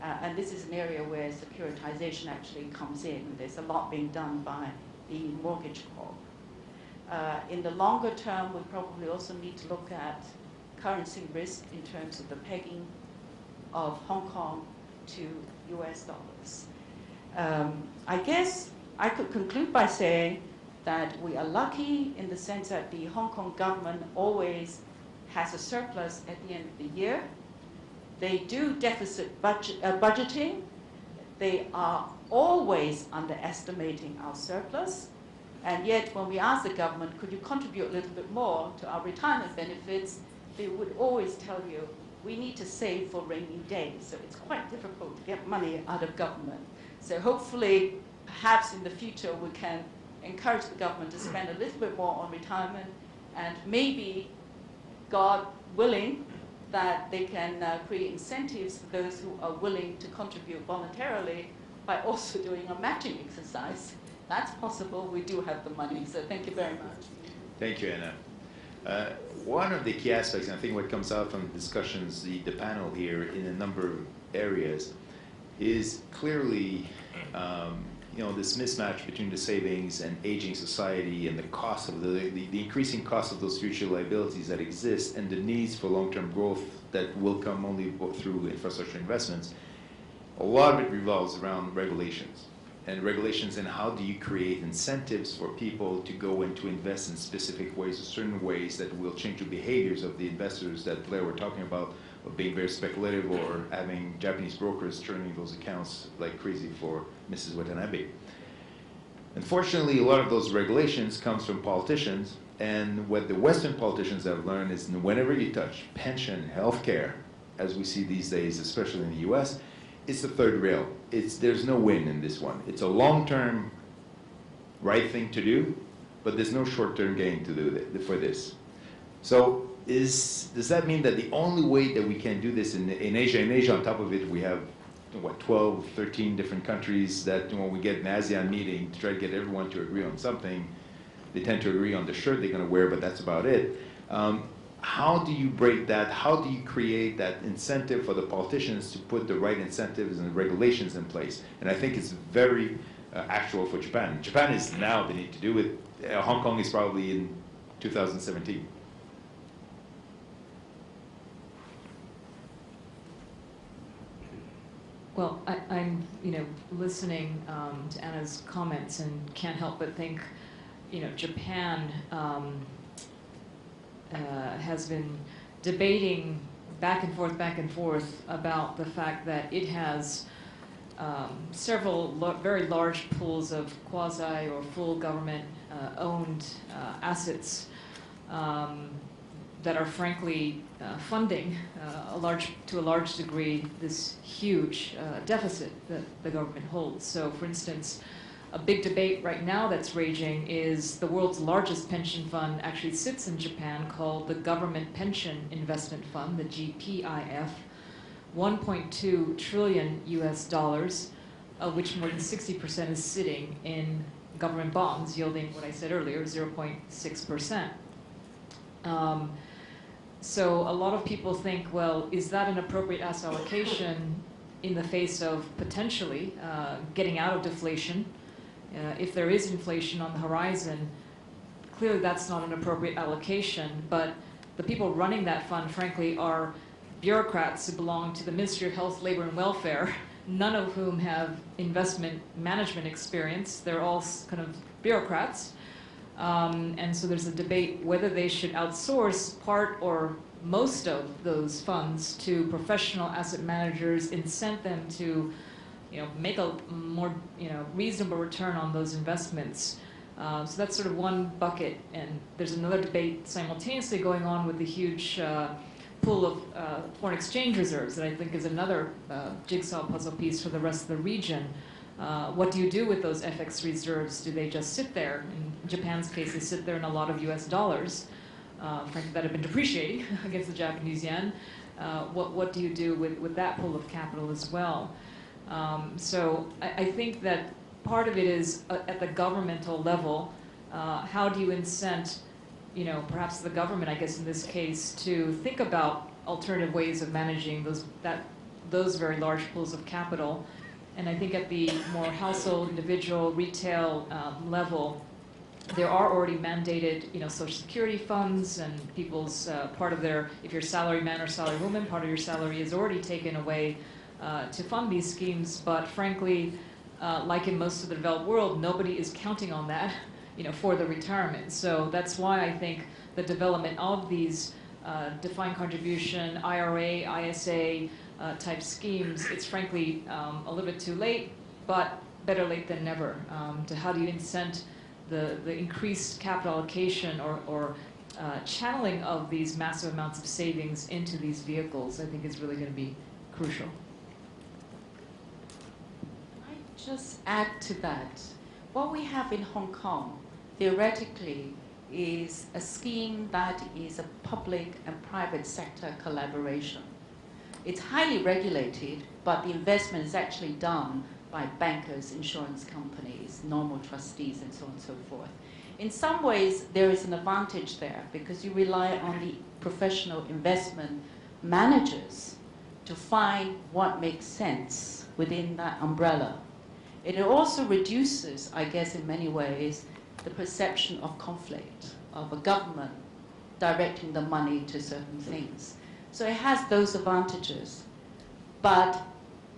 And this is an area where securitization actually comes in. There's a lot being done by the Mortgage Corp. In the longer term, we probably also need to look at currency risk in terms of the pegging of Hong Kong to US dollars. I guess I could conclude by saying that we are lucky in the sense that the Hong Kong government always has a surplus at the end of the year. They do deficit budgeting. They are always underestimating our surplus. And yet, when we ask the government, could you contribute a little bit more to our retirement benefits, they would always tell you, we need to save for rainy days. So it's quite difficult to get money out of government. So hopefully, perhaps in the future, we can encourage the government to spend a little bit more on retirement, and maybe, God willing, that they can create incentives for those who are willing to contribute voluntarily by also doing a matching exercise. That's possible. We do have the money. So thank you very much. Thank you, Anna. One of the key aspects, and I think what comes out from the discussions, the panel here in a number of areas, is clearly this mismatch between the savings and aging society and the cost of the increasing cost of those future liabilities that exist and the needs for long-term growth that will come only through infrastructure investments. A lot of it revolves around regulations. and regulations, and how do you create incentives for people to go and to invest in specific ways, or certain ways that will change the behaviors of the investors that Blair were talking about, of being very speculative or having Japanese brokers churning those accounts like crazy for Mrs. Watanabe. Unfortunately, a lot of those regulations comes from politicians, and what the Western politicians have learned is whenever you touch pension, healthcare, as we see these days, especially in the US, it's the third rail. There's no win in this one. It's a long-term right thing to do, but there's no short-term gain to do for this. So does that mean that the only way that we can do this in Asia, on top of it, we have, what, 12, 13 different countries that when we get an ASEAN meeting to try to get everyone to agree on something, they tend to agree on the shirt they're going to wear, but that's about it. How do you break that? How do you create that incentive for the politicians to put the right incentives and regulations in place? And I think it's very actual for Japan. Japan is now the need to do it. Hong Kong is probably in 2017. Well, I'm listening to Anna's comments and can't help but think, Japan has been debating back and forth about the fact that it has several very large pools of quasi or full government owned assets that are frankly funding to a large degree this huge deficit that the government holds. So for instance, a big debate right now that's raging is the world's largest pension fund actually sits in Japan, called the Government Pension Investment Fund, the GPIF, 1.2 trillion US dollars, of which more than 60% is sitting in government bonds, yielding what I said earlier, 0.6%. So a lot of people think, well, is that an appropriate asset allocation in the face of potentially getting out of deflation? If there is inflation on the horizon, clearly that's not an appropriate allocation, but the people running that fund, frankly, are bureaucrats who belong to the Ministry of Health, Labor and Welfare, none of whom have investment management experience. They're all kind of bureaucrats. And so there's a debate whether they should outsource part or most of those funds to professional asset managers, incent them to make a more reasonable return on those investments. So that's sort of one bucket. And there's another debate simultaneously going on with the huge pool of foreign exchange reserves that I think is another jigsaw puzzle piece for the rest of the region. What do you do with those FX reserves? Do they just sit there? In Japan's case, they sit there in a lot of US dollars, frankly, that have been depreciating against the Japanese yen. What do you do with that pool of capital as well? So I think that part of it is at the governmental level, how do you incent, perhaps the government, I guess in this case, to think about alternative ways of managing those very large pools of capital. And I think at the more household, individual, retail level, there are already mandated, Social Security funds, and people's part of their, if you're salary man or salary woman, part of your salary is already taken away to fund these schemes. But frankly, like in most of the developed world, nobody is counting on that, for the retirement. So that's why I think the development of these defined contribution, IRA, ISA type schemes, it's frankly a little bit too late, but better late than never. To how do you incent the increased capital allocation or channeling of these massive amounts of savings into these vehicles, I think is really going to be crucial. I just add to that. What we have in Hong Kong, theoretically, is a scheme that is a public and private sector collaboration. It's highly regulated, but the investment is actually done by bankers, insurance companies, normal trustees, and so on and so forth. In some ways, there is an advantage there because you rely on the professional investment managers to find what makes sense within that umbrella. It also reduces, I guess, in many ways, the perception of conflict, of a government directing the money to certain things. So it has those advantages. But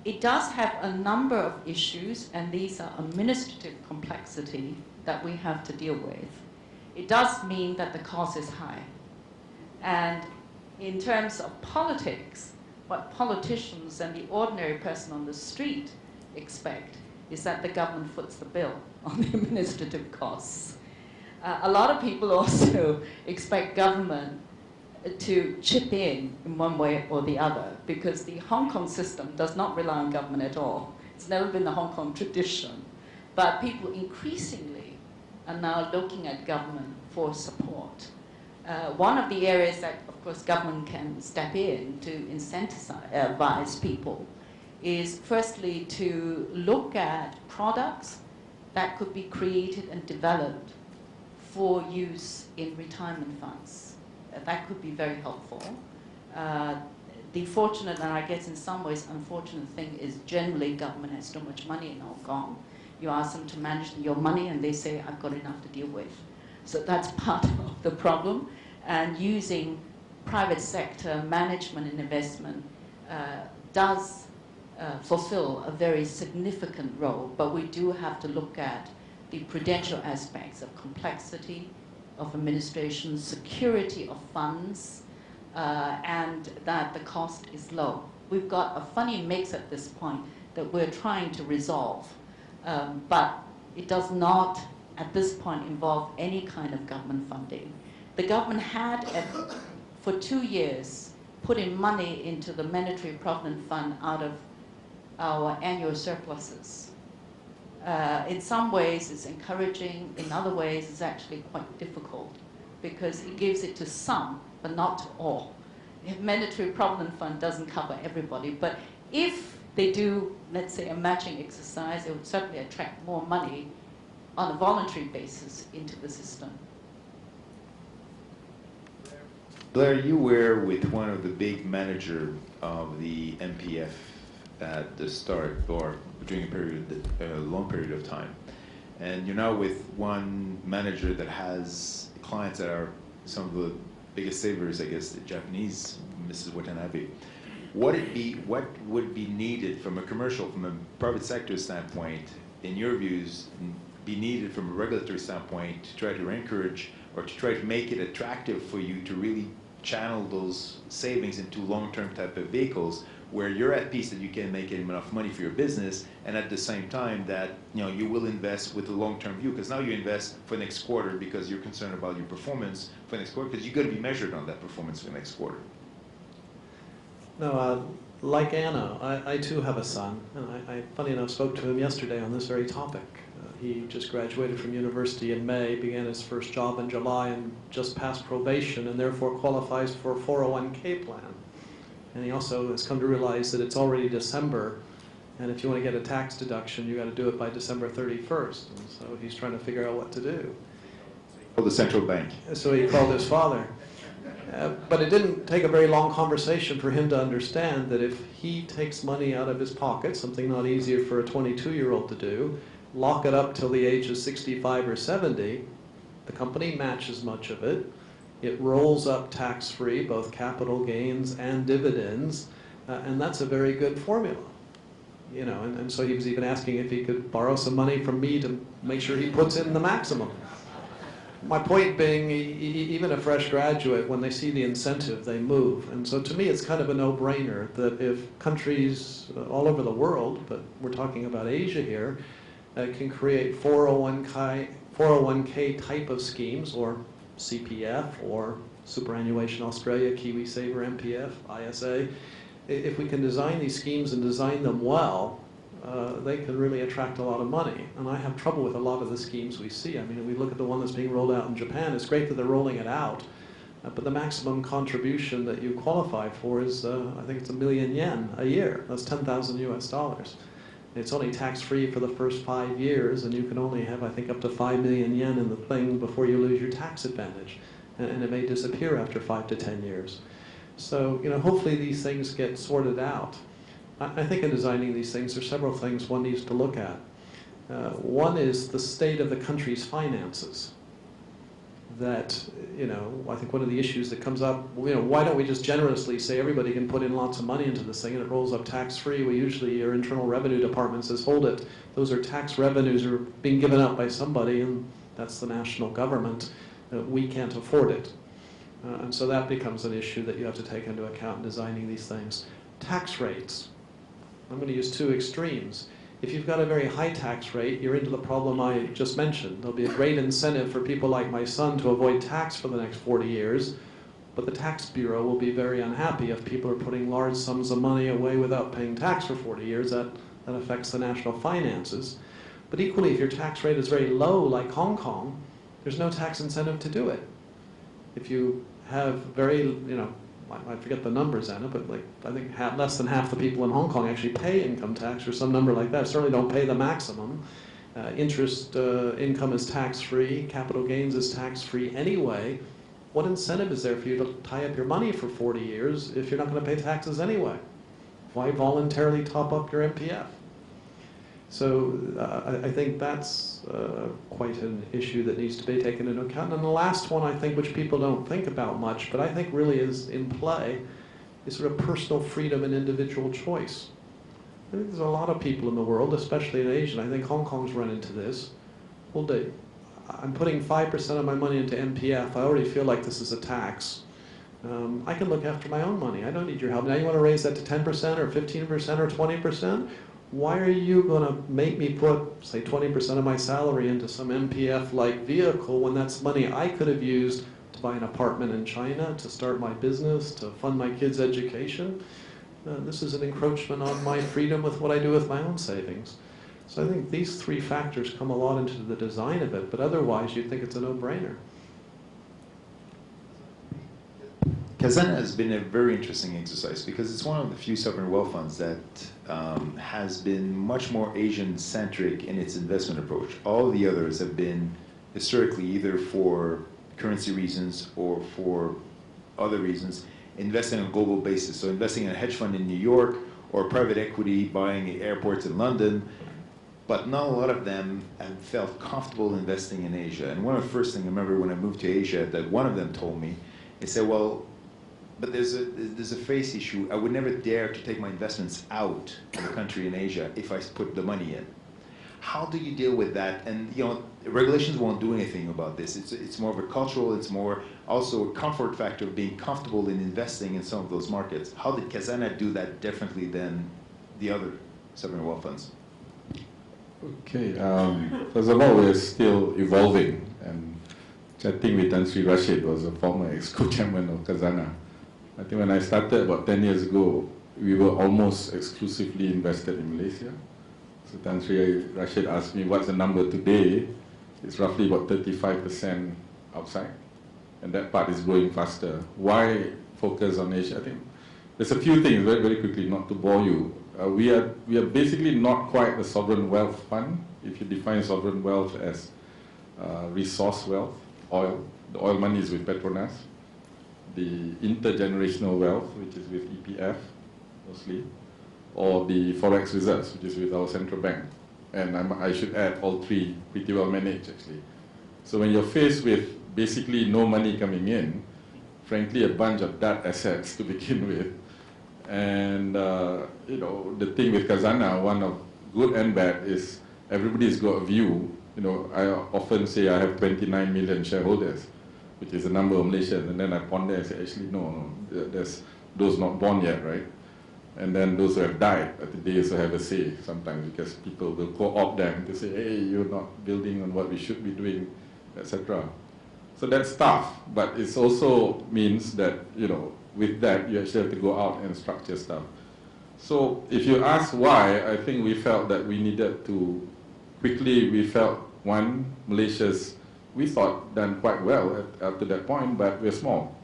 It does have a number of issues, and these are administrative complexity that we have to deal with. It does mean that the cost is high. And in terms of politics, what politicians and the ordinary person on the street expect is that the government foots the bill on the administrative costs. A lot of people also expect government to chip in one way or the other, because the Hong Kong system does not rely on government at all. It's never been the Hong Kong tradition. But people increasingly are now looking at government for support. One of the areas that, of course, government can step in to incentivize people is firstly to look at products that could be created and developed for use in retirement funds. That could be very helpful. The fortunate, and I guess in some ways unfortunate thing, is generally government has so much money in Hong Kong. You ask them to manage your money and they say, I've got enough to deal with. So that's part of the problem. And using private sector management and investment does fulfill a very significant role, but we do have to look at the prudential aspects of complexity, of administration, security of funds, and that the cost is low. We've got a funny mix at this point that we're trying to resolve, but it does not, at this point, involve any kind of government funding. The government had, for 2 years, put in money into the Monetary Provident Fund out of our annual surpluses. In some ways it's encouraging, in other ways it's actually quite difficult because it gives it to some, but not to all. The Monetary Provident Fund doesn't cover everybody, but if they do, let's say, a matching exercise, it would certainly attract more money on a voluntary basis into the system. Blair, you were with one of the big managers of the MPF at the start, or during a long period of time. And you're now with one manager that has clients that are some of the biggest savers, I guess, the Japanese, Mrs. Watanabe. What would be needed from a commercial, from a private sector standpoint, in your views, be needed from a regulatory standpoint to try to encourage or to try to make it attractive for you to really channel those savings into long-term type of vehicles where you're at peace that you can make enough money for your business, and at the same time that you will invest with a long-term view, because now you invest for next quarter because you're concerned about your performance for next quarter, because you're going to be measured on that performance for next quarter. No, like Anna, I too have a son, and I funny enough, spoke to him yesterday on this very topic. He just graduated from university in May, began his first job in July, and just passed probation, and therefore qualifies for a 401k plan. And he also has come to realize that it's already December, and if you want to get a tax deduction, you got to do it by December 31st. And so he's trying to figure out what to do. Call the central bank. So he called his father. But it didn't take a very long conversation for him to understand that if he takes money out of his pocket, something not easier for a 22-year-old to do, lock it up till the age of 65 or 70, the company matches much of it. It rolls up tax-free, both capital gains and dividends, and that's a very good formula. And so he was even asking if he could borrow some money from me to make sure he puts in the maximum. My point being, even a fresh graduate, when they see the incentive, they move. And so to me, it's kind of a no-brainer that if countries all over the world, but we're talking about Asia here, can create 401k type of schemes, or CPF, or Superannuation Australia, KiwiSaver, MPF, ISA. If we can design these schemes and design them well, they can really attract a lot of money. And I have trouble with a lot of the schemes we see. I mean, if we look at the one that's being rolled out in Japan, it's great that they're rolling it out, but the maximum contribution that you qualify for is, I think it's $1 million yen a year. That's 10,000 US dollars. It's only tax-free for the first 5 years, and you can only have, I think, up to 5 million yen in the thing before you lose your tax advantage. And it may disappear after 5 to 10 years. So, hopefully these things get sorted out. I think in designing these things, there's several things one needs to look at. One is the state of the country's finances. that, you know, I think one of the issues that comes up, you know, why don't we just generously say everybody can put in lots of money into this thing and it rolls up tax-free? We usually, your Internal Revenue Department says, hold it. Those are tax revenues are being given up by somebody, and that's the national government. We can't afford it. And so that becomes an issue that you have to take into account in designing these things. Tax rates. I'm going to use two extremes. If you've got a very high tax rate, you're into the problem I just mentioned. There'll be a great incentive for people like my son to avoid tax for the next 40 years, but the tax bureau will be very unhappy if people are putting large sums of money away without paying tax for 40 years. That affects the national finances. But equally, if your tax rate is very low, like Hong Kong, there's no tax incentive to do it. If you have very, you know, I forget the numbers, Anna, but like I think less than half the people in Hong Kong actually pay income tax or some number like that. Certainly don't pay the maximum. Interest income is tax-free. Capital gains is tax-free anyway. What incentive is there for you to tie up your money for 40 years if you're not going to pay taxes anyway? Why voluntarily top up your MPF? So I think that's quite an issue that needs to be taken into account. And the last one, I think, which people don't think about much, but I think really is in play, is sort of personal freedom and individual choice. I think there's a lot of people in the world, especially in Asia, and I think Hong Kong's run into this. Well, I'm putting 5% of my money into MPF. I already feel like this is a tax. I can look after my own money. I don't need your help. Now you want to raise that to 10% or 15% or 20%? Why are you going to make me put, say, 20% of my salary into some MPF-like vehicle when that's money I could have used to buy an apartment in China, to start my business, to fund my kids' education? This is an encroachment on my freedom with what I do with my own savings. So I think these three factors come a lot into the design of it, but otherwise you'd think it's a no-brainer. Kazana has been a very interesting exercise because it's one of the few sovereign wealth funds that has been much more Asian-centric in its investment approach. All the others have been historically either for currency reasons or for other reasons, investing on a global basis. So investing in a hedge fund in New York or private equity buying airports in London, but not a lot of them have felt comfortable investing in Asia. And one of the first things I remember when I moved to Asia that one of them told me, they said, well, but there's a face issue. I would never dare to take my investments out of the country in Asia if I put the money in. How do you deal with that? And you know, regulations won't do anything about this. It's more of a cultural, it's more also a comfort factor of being comfortable in investing in some of those markets. How did Kazana do that differently than the other sovereign wealth funds? Okay, first of all, we're still evolving, and chatting with Tan Sri Rashid, was a former ex-co-chairman of Kazana. I think when I started about 10 years ago, we were almost exclusively invested in Malaysia. So Tan Sri Rashid asked me, what's the number today? It's roughly about 35% outside, and that part is growing faster. Why focus on Asia? I think there's a few things, very, very quickly, not to bore you. We are basically not quite a sovereign wealth fund. If you define sovereign wealth as resource wealth, oil, the oil money is with Petronas. The intergenerational wealth, which is with EPF mostly, or the forex reserves, which is with our central bank. And I should add all three pretty well managed actually. So when you're faced with basically no money coming in, frankly a bunch of debt assets to begin with, and you know, the thing with Kazana, one of good and bad is everybody's got a view. You know, I often say I have 29 million shareholders, which is the number of Malaysians, and then I ponder and say, actually, no, there's those not born yet, right? And then those who have died, but they also have a say sometimes because people will co-opt them to say, hey, you're not building on what we should be doing, etc. So that's tough, but it also means that, you know, with that, you actually have to go out and structure stuff. So if you ask why, I think we felt that we needed to, quickly we felt, one, Malaysia's, we thought, done quite well up to that point, but we're small.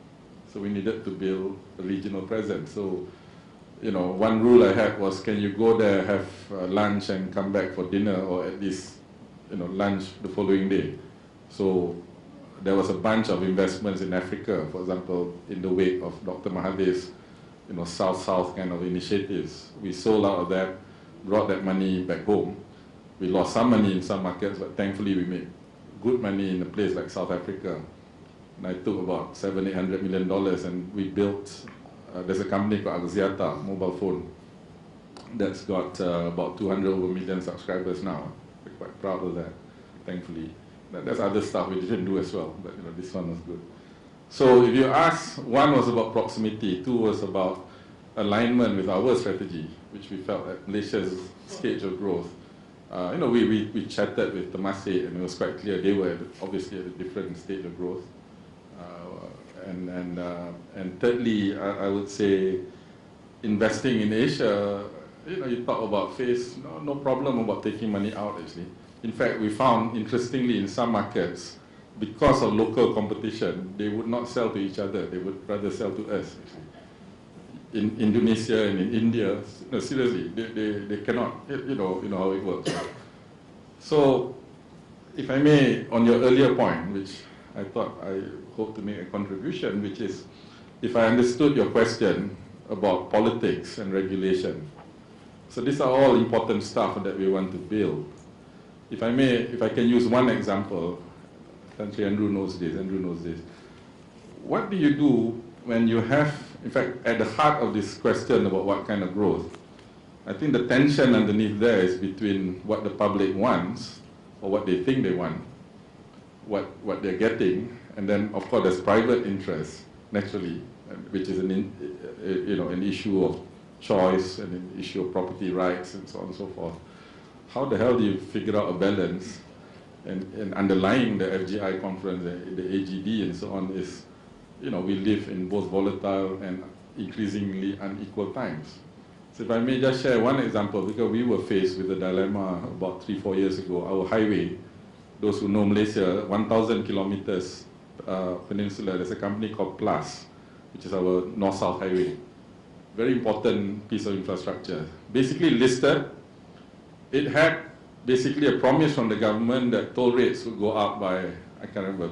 So we needed to build a regional presence. So, you know, one rule I had was, can you go there, have lunch and come back for dinner, or at least, you know, lunch the following day. So there was a bunch of investments in Africa, for example, in the wake of Dr. Mahathir's, you know, South-South kind of initiatives. We sold out of that, brought that money back home. We lost some money in some markets, but thankfully we made good money in a place like South Africa. And I took about $700–800 million, and we built, there's a company called Axiata, mobile phone, that's got about 200 over million subscribers now. We're quite proud of that, thankfully. There's other stuff we didn't do as well, but this one was good. So if you ask, one was about proximity, two was about alignment with our strategy, which we felt at Malaysia's stage of growth. We chatted with Temasek, and it was quite clear they were obviously at a different stage of growth. And thirdly, I would say investing in Asia, you talk about phase, no problem about taking money out actually. In fact, we found, interestingly, in some markets, because of local competition, they would not sell to each other, they would rather sell to us actually. In Indonesia and in India, no, seriously, they cannot, you know how it works. So, if I may, on your earlier point, which I thought I hope to make a contribution, which is, if I understood your question about politics and regulation. So these are all important stuff that we want to build. If I may, if I can use one example, Andrew knows this. What do you do when you have, in fact, at the heart of this question about what kind of growth, I think the tension underneath there is between what the public wants, or what they think they want, what they're getting, and then, of course, there's private interest, naturally, which is an issue of choice and an issue of property rights and so on and so forth. How the hell do you figure out a balance? And underlying the FGI conference, the AGD and so on is, we live in both volatile and increasingly unequal times. So if I may just share one example, because we were faced with a dilemma about 3–4 years ago. Our highway, those who know Malaysia, 1,000 kilometers peninsula, there's a company called PLUS, which is our north-south highway. Very important piece of infrastructure. Basically listed, it had basically a promise from the government that toll rates would go up by, I can't remember,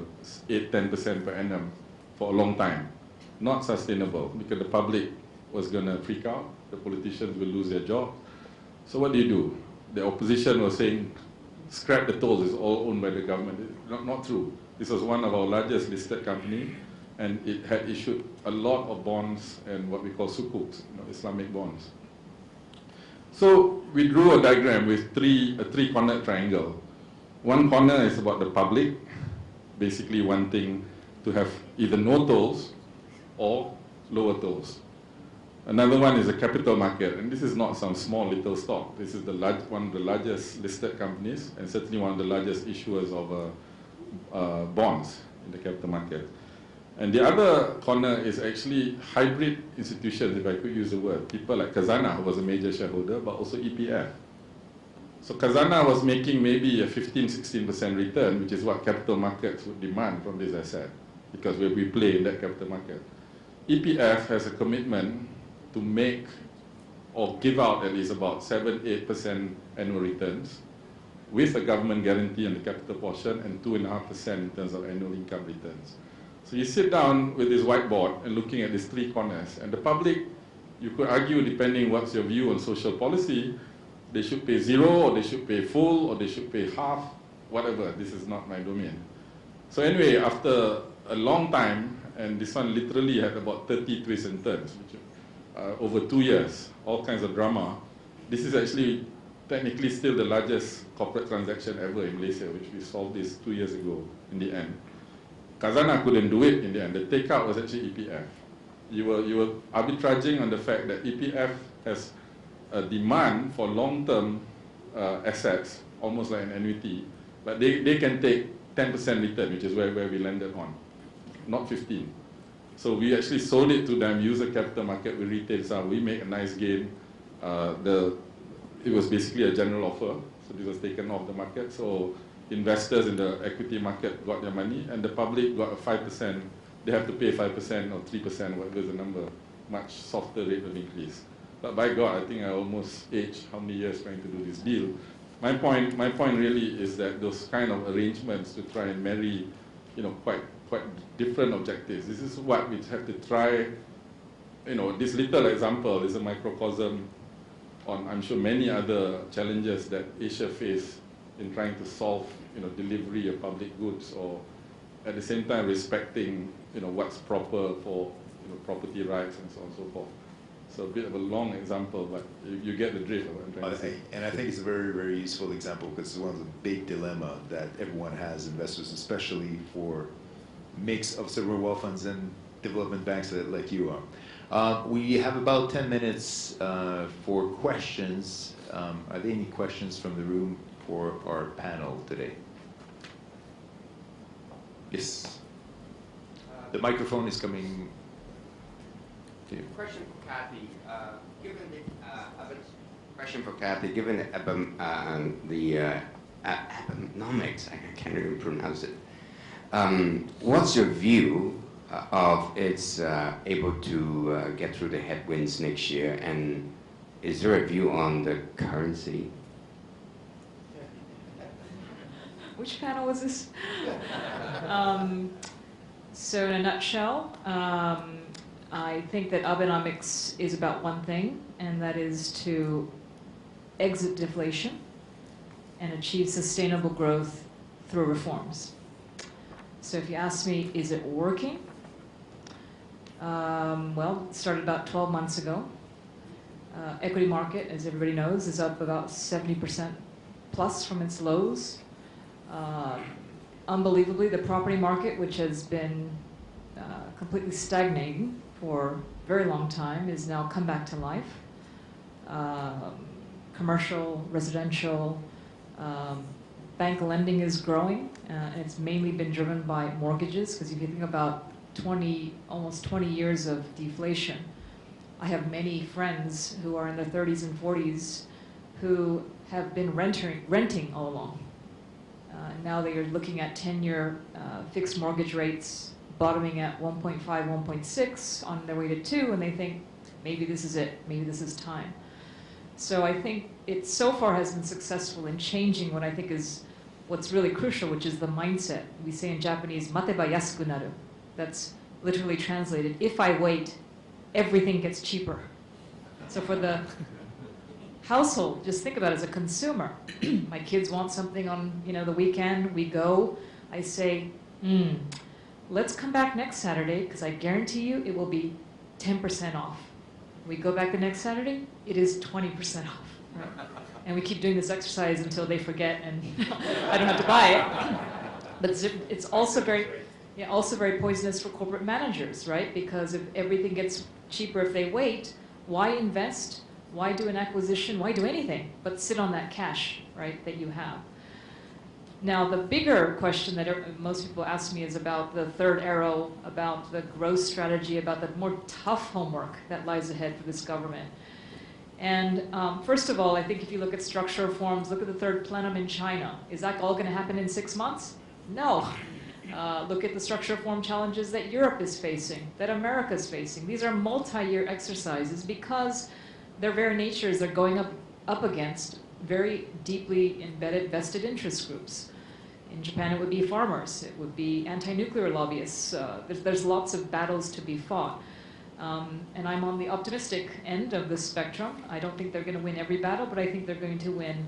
8–10% per annum for a long time. Not sustainable, because the public was going to freak out, the politicians will lose their job. So what do? The opposition was saying, scrap the tolls, it's all owned by the government. Not true. This was one of our largest listed companies, and it had issued a lot of bonds and what we call sukuks, Islamic bonds. So we drew a diagram with a three-cornered triangle. One corner is about the public, basically wanting to have either no tolls or lower tolls. Another one is the capital market, and this is not some small little stock. This is one of the largest listed companies, and certainly one of the largest issuers of bonds in the capital market. And the other corner is actually hybrid institutions, if I could use the word. People like Khazanah, who was a major shareholder, but also EPF. So Khazanah was making maybe a 15–16% return, which is what capital markets would demand from this asset, because we play in that capital market. EPF has a commitment to make or give out at least about 7–8% annual returns, with a government guarantee on the capital portion and 2.5% in terms of annual income returns. So you sit down with this whiteboard and looking at these three corners, and the public, you could argue, depending what's your view on social policy, they should pay zero, or they should pay full, or they should pay half, whatever. This is not my domain. So anyway, after a long time, and this one literally had about 30 twists and turns, which, over 2 years, all kinds of drama. This is actually technically still the largest corporate transaction ever in Malaysia, which we solved this 2 years ago in the end. Khazanah couldn't do it in the end. The takeout was actually EPF. You were arbitraging on the fact that EPF has a demand for long-term assets, almost like an annuity, but they can take 10% return, which is where we landed on, not 15. So we actually sold it to them, use the capital market, we retail some, we make a nice gain. It was basically a general offer, so this was taken off the market. So investors in the equity market got their money, and the public got a 5%. They have to pay 5% or 3%, whatever is the number, much softer rate of increase. But by God, I think I almost aged how many years trying to do this deal. My point really is that those kind of arrangements to try and marry, quite different objectives. This is what we have to try. This little example is a microcosm on, I'm sure, many other challenges that Asia face in trying to solve, delivery of public goods or at the same time respecting, what's proper for, property rights and so on and so forth. So a bit of a long example, but you get the drift of what I'm trying to say. And I think it's a very, very useful example because it's one of the big dilemma that everyone has, investors, especially for mix of sovereign wealth funds and development banks like you are. We have about 10 minutes for questions. Are there any questions from the room for our panel today? Yes. The microphone is coming to you. Question for Kathy. Question for Kathy. Given the economics, I can't even pronounce it. What's your view of its able to get through the headwinds next year, and is there a view on the currency? Which panel was this? So in a nutshell, I think that Abenomics is about one thing, and that is to exit deflation and achieve sustainable growth through reforms. So if you ask me, is it working? Well, it started about 12 months ago. Equity market, as everybody knows, is up about 70% plus from its lows. Unbelievably, the property market, which has been completely stagnating for a very long time, is now come back to life. Commercial, residential, bank lending is growing, and it's mainly been driven by mortgages, because if you think about almost 20 years of deflation, I have many friends who are in their 30s and 40s who have been renting all along. Now they are looking at 10-year fixed mortgage rates bottoming at 1.5, 1.6 on their way to 2, and they think, maybe this is it, maybe this is time. So I think it so far has been successful in changing what I think is what's really crucial, which is the mindset. We say in Japanese, mateba yasuku naru. That's literally translated, if I wait, everything gets cheaper. So for the household, just think about it as a consumer. My kids want something on the weekend, we go, I say, let's come back next Saturday, because I guarantee you it will be 10% off. We go back the next Saturday, it is 20% off. Right? And we keep doing this exercise until they forget and I don't have to buy it. But it's also very poisonous for corporate managers, right? Because if everything gets cheaper if they wait, why invest? Why do an acquisition? Why do anything but sit on that cash, right, that you have? Now, the bigger question that most people ask me is about the third arrow, about the growth strategy, about the more tough homework that lies ahead for this government. And first of all, I think if you look at structural reforms, look at the third plenum in China. Is that all going to happen in 6 months? No. Look at the structural reform challenges that Europe is facing, that America is facing. These are multi-year exercises because their very nature is they're going up against very deeply embedded vested interest groups. In Japan, it would be farmers. It would be anti-nuclear lobbyists. There's lots of battles to be fought. And I'm on the optimistic end of the spectrum. I don't think they're going to win every battle, but I think they're going to win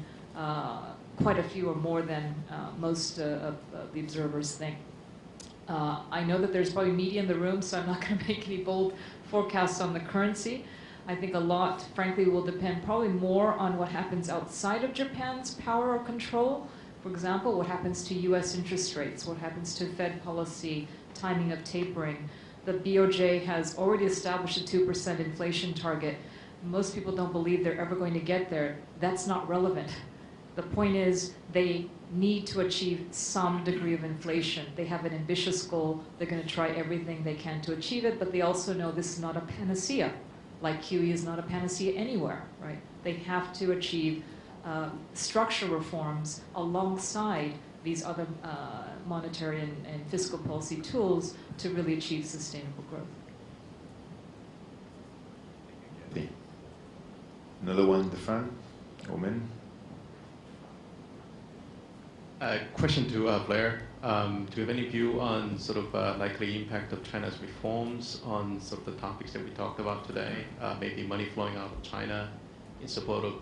quite a few or more than most of the observers think. I know that there's probably media in the room, so I'm not going to make any bold forecasts on the currency. I think a lot, frankly, will depend probably more on what happens outside of Japan's power or control. For example, what happens to US interest rates, what happens to Fed policy, timing of tapering. The BOJ has already established a 2% inflation target. Most people don't believe they're ever going to get there. That's not relevant. The point is they need to achieve some degree of inflation. They have an ambitious goal. They're going to try everything they can to achieve it, but they also know this is not a panacea. Like QE is not a panacea anywhere, right? They have to achieve structural reforms alongside these other monetary and fiscal policy tools to really achieve sustainable growth. Another one in the front, Omen. Question to Blair. Do you have any view on sort of likely impact of China's reforms on sort of the topics that we talked about today? Maybe money flowing out of China in support of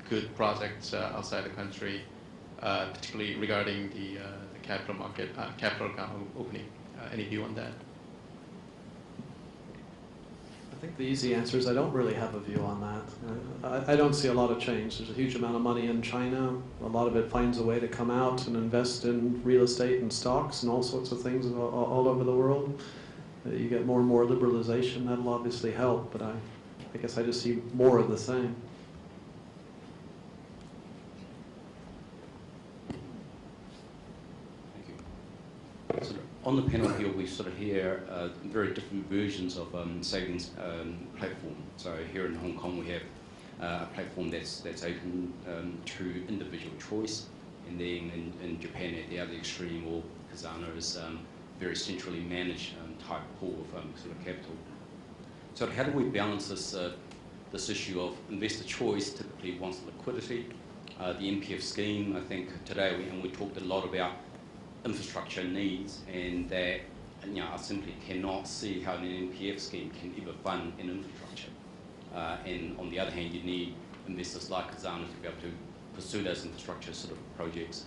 good projects outside the country, particularly regarding the capital market, capital account opening. Any view on that? I think the easy answer is I don't really have a view on that. I don't see a lot of change. There's a huge amount of money in China. A lot of it finds a way to come out and invest in real estate and stocks and all sorts of things all over the world. You get more and more liberalization. That'll obviously help, but I guess I just see more of the same. Sort of on the panel here, we sort of hear very different versions of savings platform. So here in Hong Kong, we have a platform that's open to individual choice, and then in Japan, at the other extreme, or Kazana is very centrally managed type pool of sort of capital. So how do we balance this issue of investor choice? Typically wants liquidity. The MPF scheme, I think today, we talked a lot about infrastructure needs, and that I simply cannot see how an MPF scheme can ever fund an infrastructure. And on the other hand, you need investors like Kazana to be able to pursue those infrastructure sort of projects,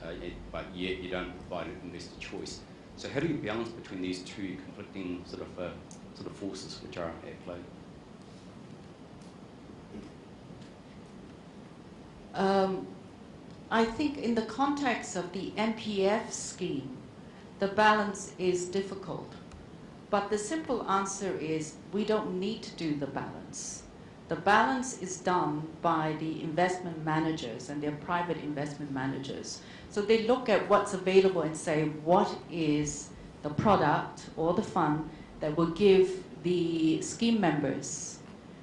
but yet you don't provide investor choice. So how do you balance between these two conflicting sort of forces which are at play? I think in the context of the MPF scheme, the balance is difficult. But the simple answer is we don't need to do the balance. The balance is done by the investment managers and their private investment managers. So they look at what's available and say, what is the product or the fund that will give the scheme members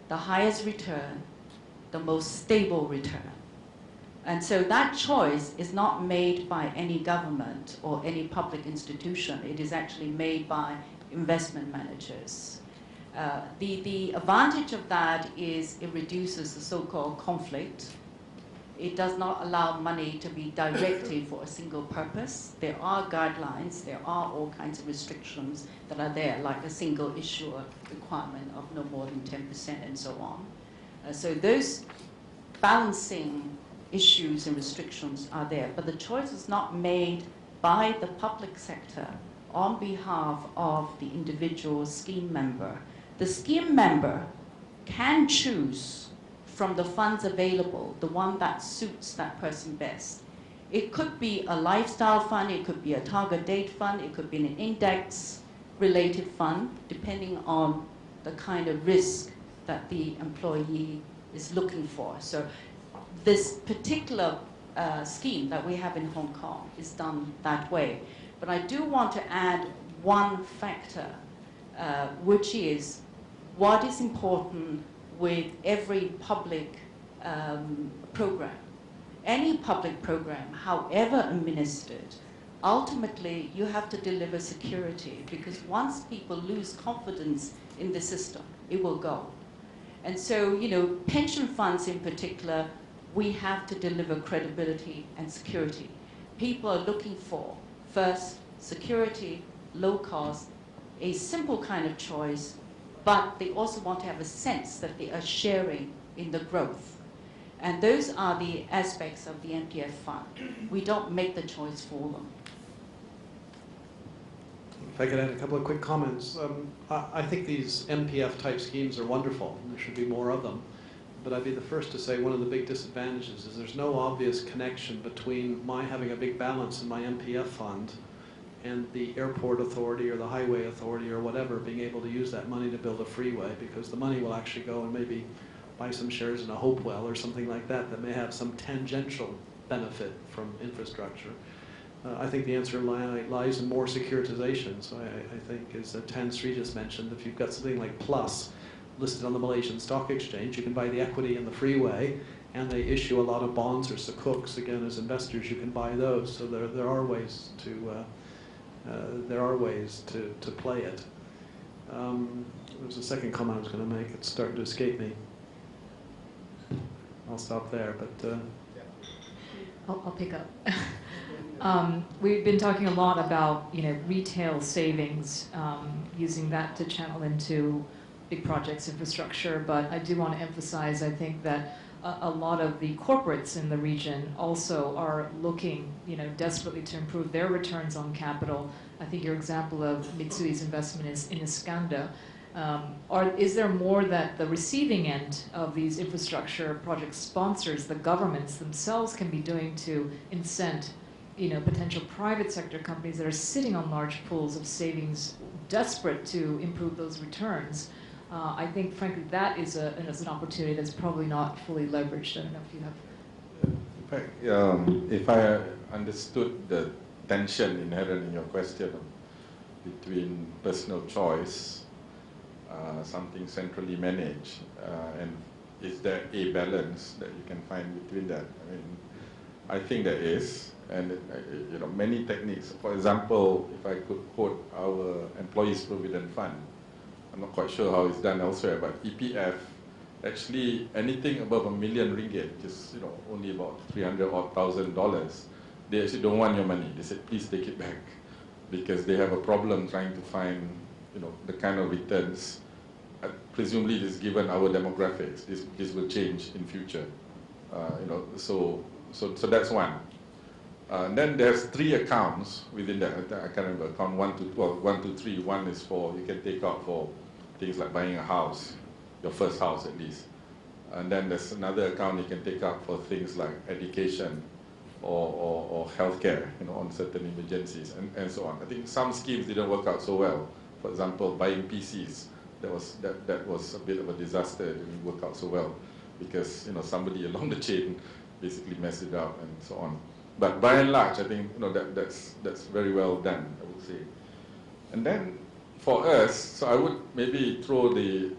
the highest return, the most stable return. And so that choice is not made by any government or any public institution. It is actually made by investment managers. The advantage of that is it reduces the so-called conflict. It does not allow money to be directed for a single purpose. There are guidelines, there are all kinds of restrictions that are there, like a single issuer requirement of no more than 10% and so on. So those balancing issues and restrictions are there, but the choice is not made by the public sector on behalf of the individual scheme member. The scheme member can choose from the funds available, the one that suits that person best. It could be a lifestyle fund, it could be a target date fund, it could be an index-related fund, depending on the kind of risk that the employee is looking for. So this particular scheme that we have in Hong Kong is done that way. But I do want to add one factor, which is what is important with every public program. Any public program, however administered, ultimately you have to deliver security, because once people lose confidence in the system, it will go. And so, pension funds in particular, we have to deliver credibility and security. People are looking for, first, security, low cost, a simple kind of choice, but they also want to have a sense that they are sharing in the growth. And those are the aspects of the MPF fund. We don't make the choice for them. If I could add a couple of quick comments. I think these MPF type schemes are wonderful, and there should be more of them. But I'd be the first to say one of the big disadvantages is there's no obvious connection between my having a big balance in my MPF fund and the airport authority or the highway authority or whatever being able to use that money to build a freeway, because the money will actually go and maybe buy some shares in a Hopewell or something like that that may have some tangential benefit from infrastructure. I think the answer lies in more securitization. So I think, as Tan Sri just mentioned, if you've got something like Plus listed on the Malaysian Stock Exchange, you can buy the equity in the freeway, and they issue a lot of bonds or sukuks. Again, as investors, you can buy those. So there are ways to play it. There was a second comment I was going to make. It's starting to escape me. I'll stop there, but I'll pick up. We've been talking a lot about retail savings, using that to channel into big projects, infrastructure, but I do want to emphasize, I think that a lot of the corporates in the region also are looking, desperately to improve their returns on capital. I think your example of Mitsui's investment is in Iskandar. Is there more that the receiving end of these infrastructure project sponsors, the governments themselves, can be doing to incent, potential private sector companies that are sitting on large pools of savings, desperate to improve those returns? I think, frankly, that is an opportunity that's probably not fully leveraged. I don't know if you have. In fact, if I understood the tension inherent in your question between personal choice, something centrally managed, and is there a balance that you can find between that? I think there is, and many techniques. For example, if I could quote our Employees Provident Fund, I'm not quite sure how it's done elsewhere, but EPF, actually anything above ringgit 1 million, which is only about $300,000, they actually don't want your money. They said, please take it back, because they have a problem trying to find the kind of returns. Presumably, this given our demographics, this will change in future. So that's one. Then there's 3 accounts within that. I can't remember, account 1 to 12, 1 to 3. One is for, you can take out for things like buying a house, your first house at least. And then there's another account you can take out for things like education or healthcare, on certain emergencies and so on. I think some schemes didn't work out so well. For example, buying PCs, that was a bit of a disaster. It didn't work out so well because somebody along the chain basically messed it up and so on. But by and large, I think that's very well done, I would say. And then for us, so I would maybe throw the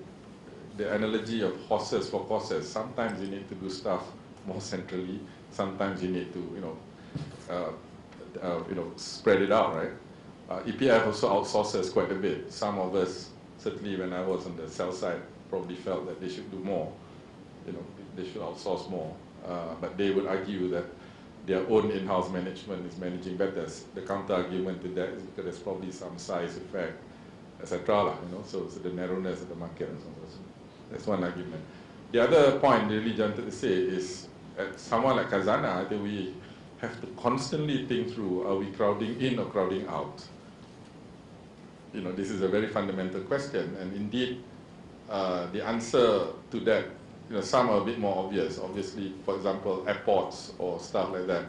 analogy of horses for courses. Sometimes you need to do stuff more centrally. Sometimes you need to spread it out, right? EPF also outsources quite a bit. Some of us, certainly when I was on the sell side, probably felt that they should do more. They should outsource more. But they would argue that their own in-house management is managing better. The counter-argument to that is because there's probably some size effect, etc. So the narrowness of the market and so on. So that's one argument. The other point really wanted to say is, at someone like Khazanah, I think we have to constantly think through, are we crowding in or crowding out? This is a very fundamental question, and indeed, the answer to that, some are a bit more obvious. Obviously, for example, airports or stuff like that,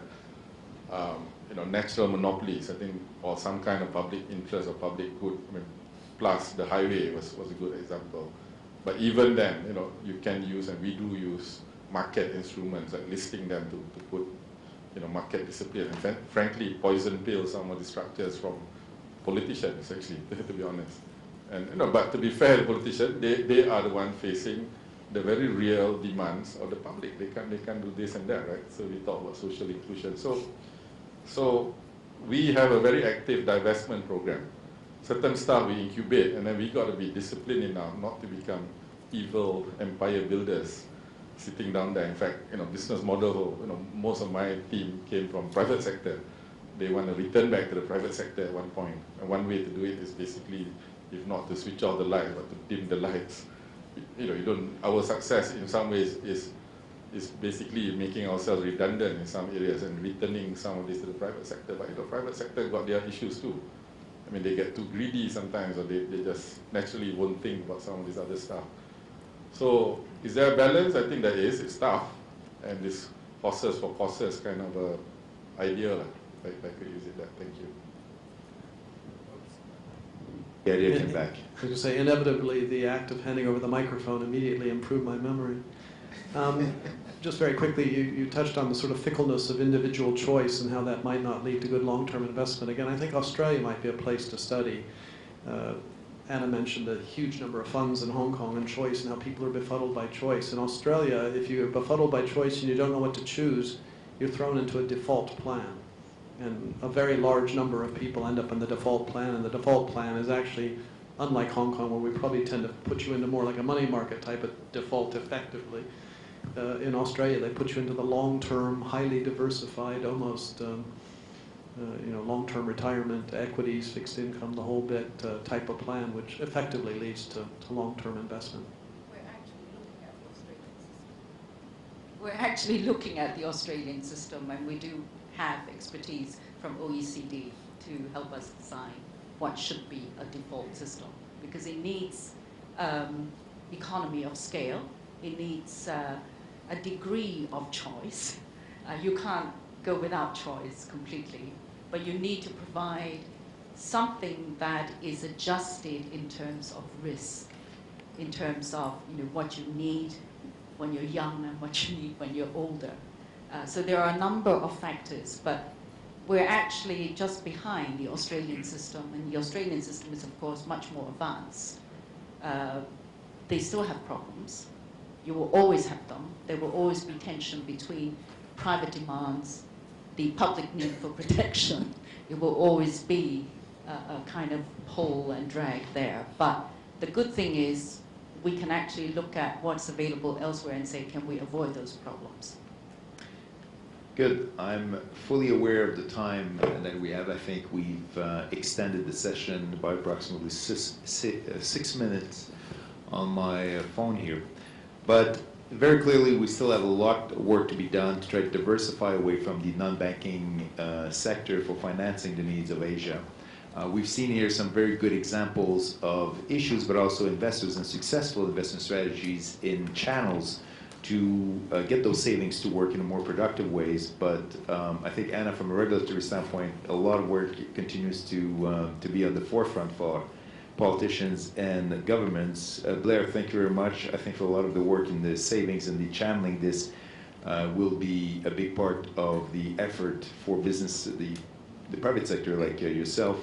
natural monopolies, I think, or some kind of public interest or public good. Plus the highway was a good example. But even then, you can use, and we do use, market instruments, like listing them to put, market discipline. And frankly, poison pills are more destructive from politicians, actually, to be honest. And but to be fair, the politicians, they are the one facing the very real demands of the public. They can't do this and that, right? So we talk about social inclusion. So we have a very active divestment program. Certain stuff we incubate, and then we got to be disciplined enough not to become evil empire builders sitting down there. In fact, business model, most of my team came from private sector. They want to return back to the private sector at one point. And one way to do it is basically, if not to switch off the lights, but to dim the lights. Our success in some ways is basically making ourselves redundant in some areas and returning some of this to the private sector. But the private sector got their issues too. They get too greedy sometimes, or they just naturally won't think about some of this other stuff. So is there a balance? I think there is. It's tough. And this horses for courses kind of idea, if I could use it. Thank you. Yeah, you came back. I was going to say, inevitably, the act of handing over the microphone immediately improved my memory. Just very quickly, you touched on the sort of fickleness of individual choice and how that might not lead to good long-term investment. Again, I think Australia might be a place to study. Anna mentioned the huge number of funds in Hong Kong and choice and how people are befuddled by choice. In Australia, if you're befuddled by choice and you don't know what to choose, you're thrown into a default plan. And a very large number of people end up in the default plan, and the default plan is actually, unlike Hong Kong, where we probably tend to put you into more like a money market type of default effectively. In Australia, they put you into the long-term, highly diversified, almost long-term retirement, equities, fixed income, the whole bit type of plan, which effectively leads to long-term investment. We're actually looking at the Australian system. We're actually looking at the Australian system, and we do have expertise from OECD to help us design what should be a default system, because it needs economy of scale, it needs a degree of choice. You can't go without choice completely, but you need to provide something that is adjusted in terms of risk, in terms of what you need when you're young and what you need when you're older. So there are a number of factors, but we're actually just behind the Australian system, and the Australian system is, of course, much more advanced. They still have problems. You will always have them. There will always be tension between private demands, the public need for protection. It will always be a kind of pull and drag there. But the good thing is we can actually look at what's available elsewhere and say, can we avoid those problems? Good. I'm fully aware of the time that we have. I think we've extended the session by approximately 6 minutes on my phone here. But very clearly, we still have a lot of work to be done to try to diversify away from the non-banking sector for financing the needs of Asia. We've seen here some very good examples of issues, but also investors and successful investment strategies in channels to get those savings to work in more productive ways. But I think, Anna, from a regulatory standpoint, a lot of work continues to be on the forefront for politicians and governments. Blair, thank you very much. I think for a lot of the work in the savings and the channeling this will be a big part of the effort for business, the private sector like yourself.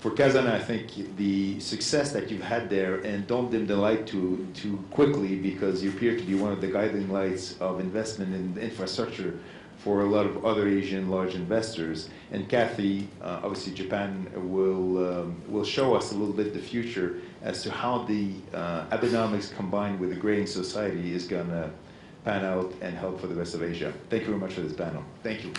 For Kazana, I think the success that you've had there, and don't dim the light too quickly, because you appear to be one of the guiding lights of investment in infrastructure for a lot of other Asian large investors. And Kathy, obviously Japan will show us a little bit the future as to how the Abenomics combined with a graying society is going to pan out and help for the rest of Asia. Thank you very much for this panel. Thank you.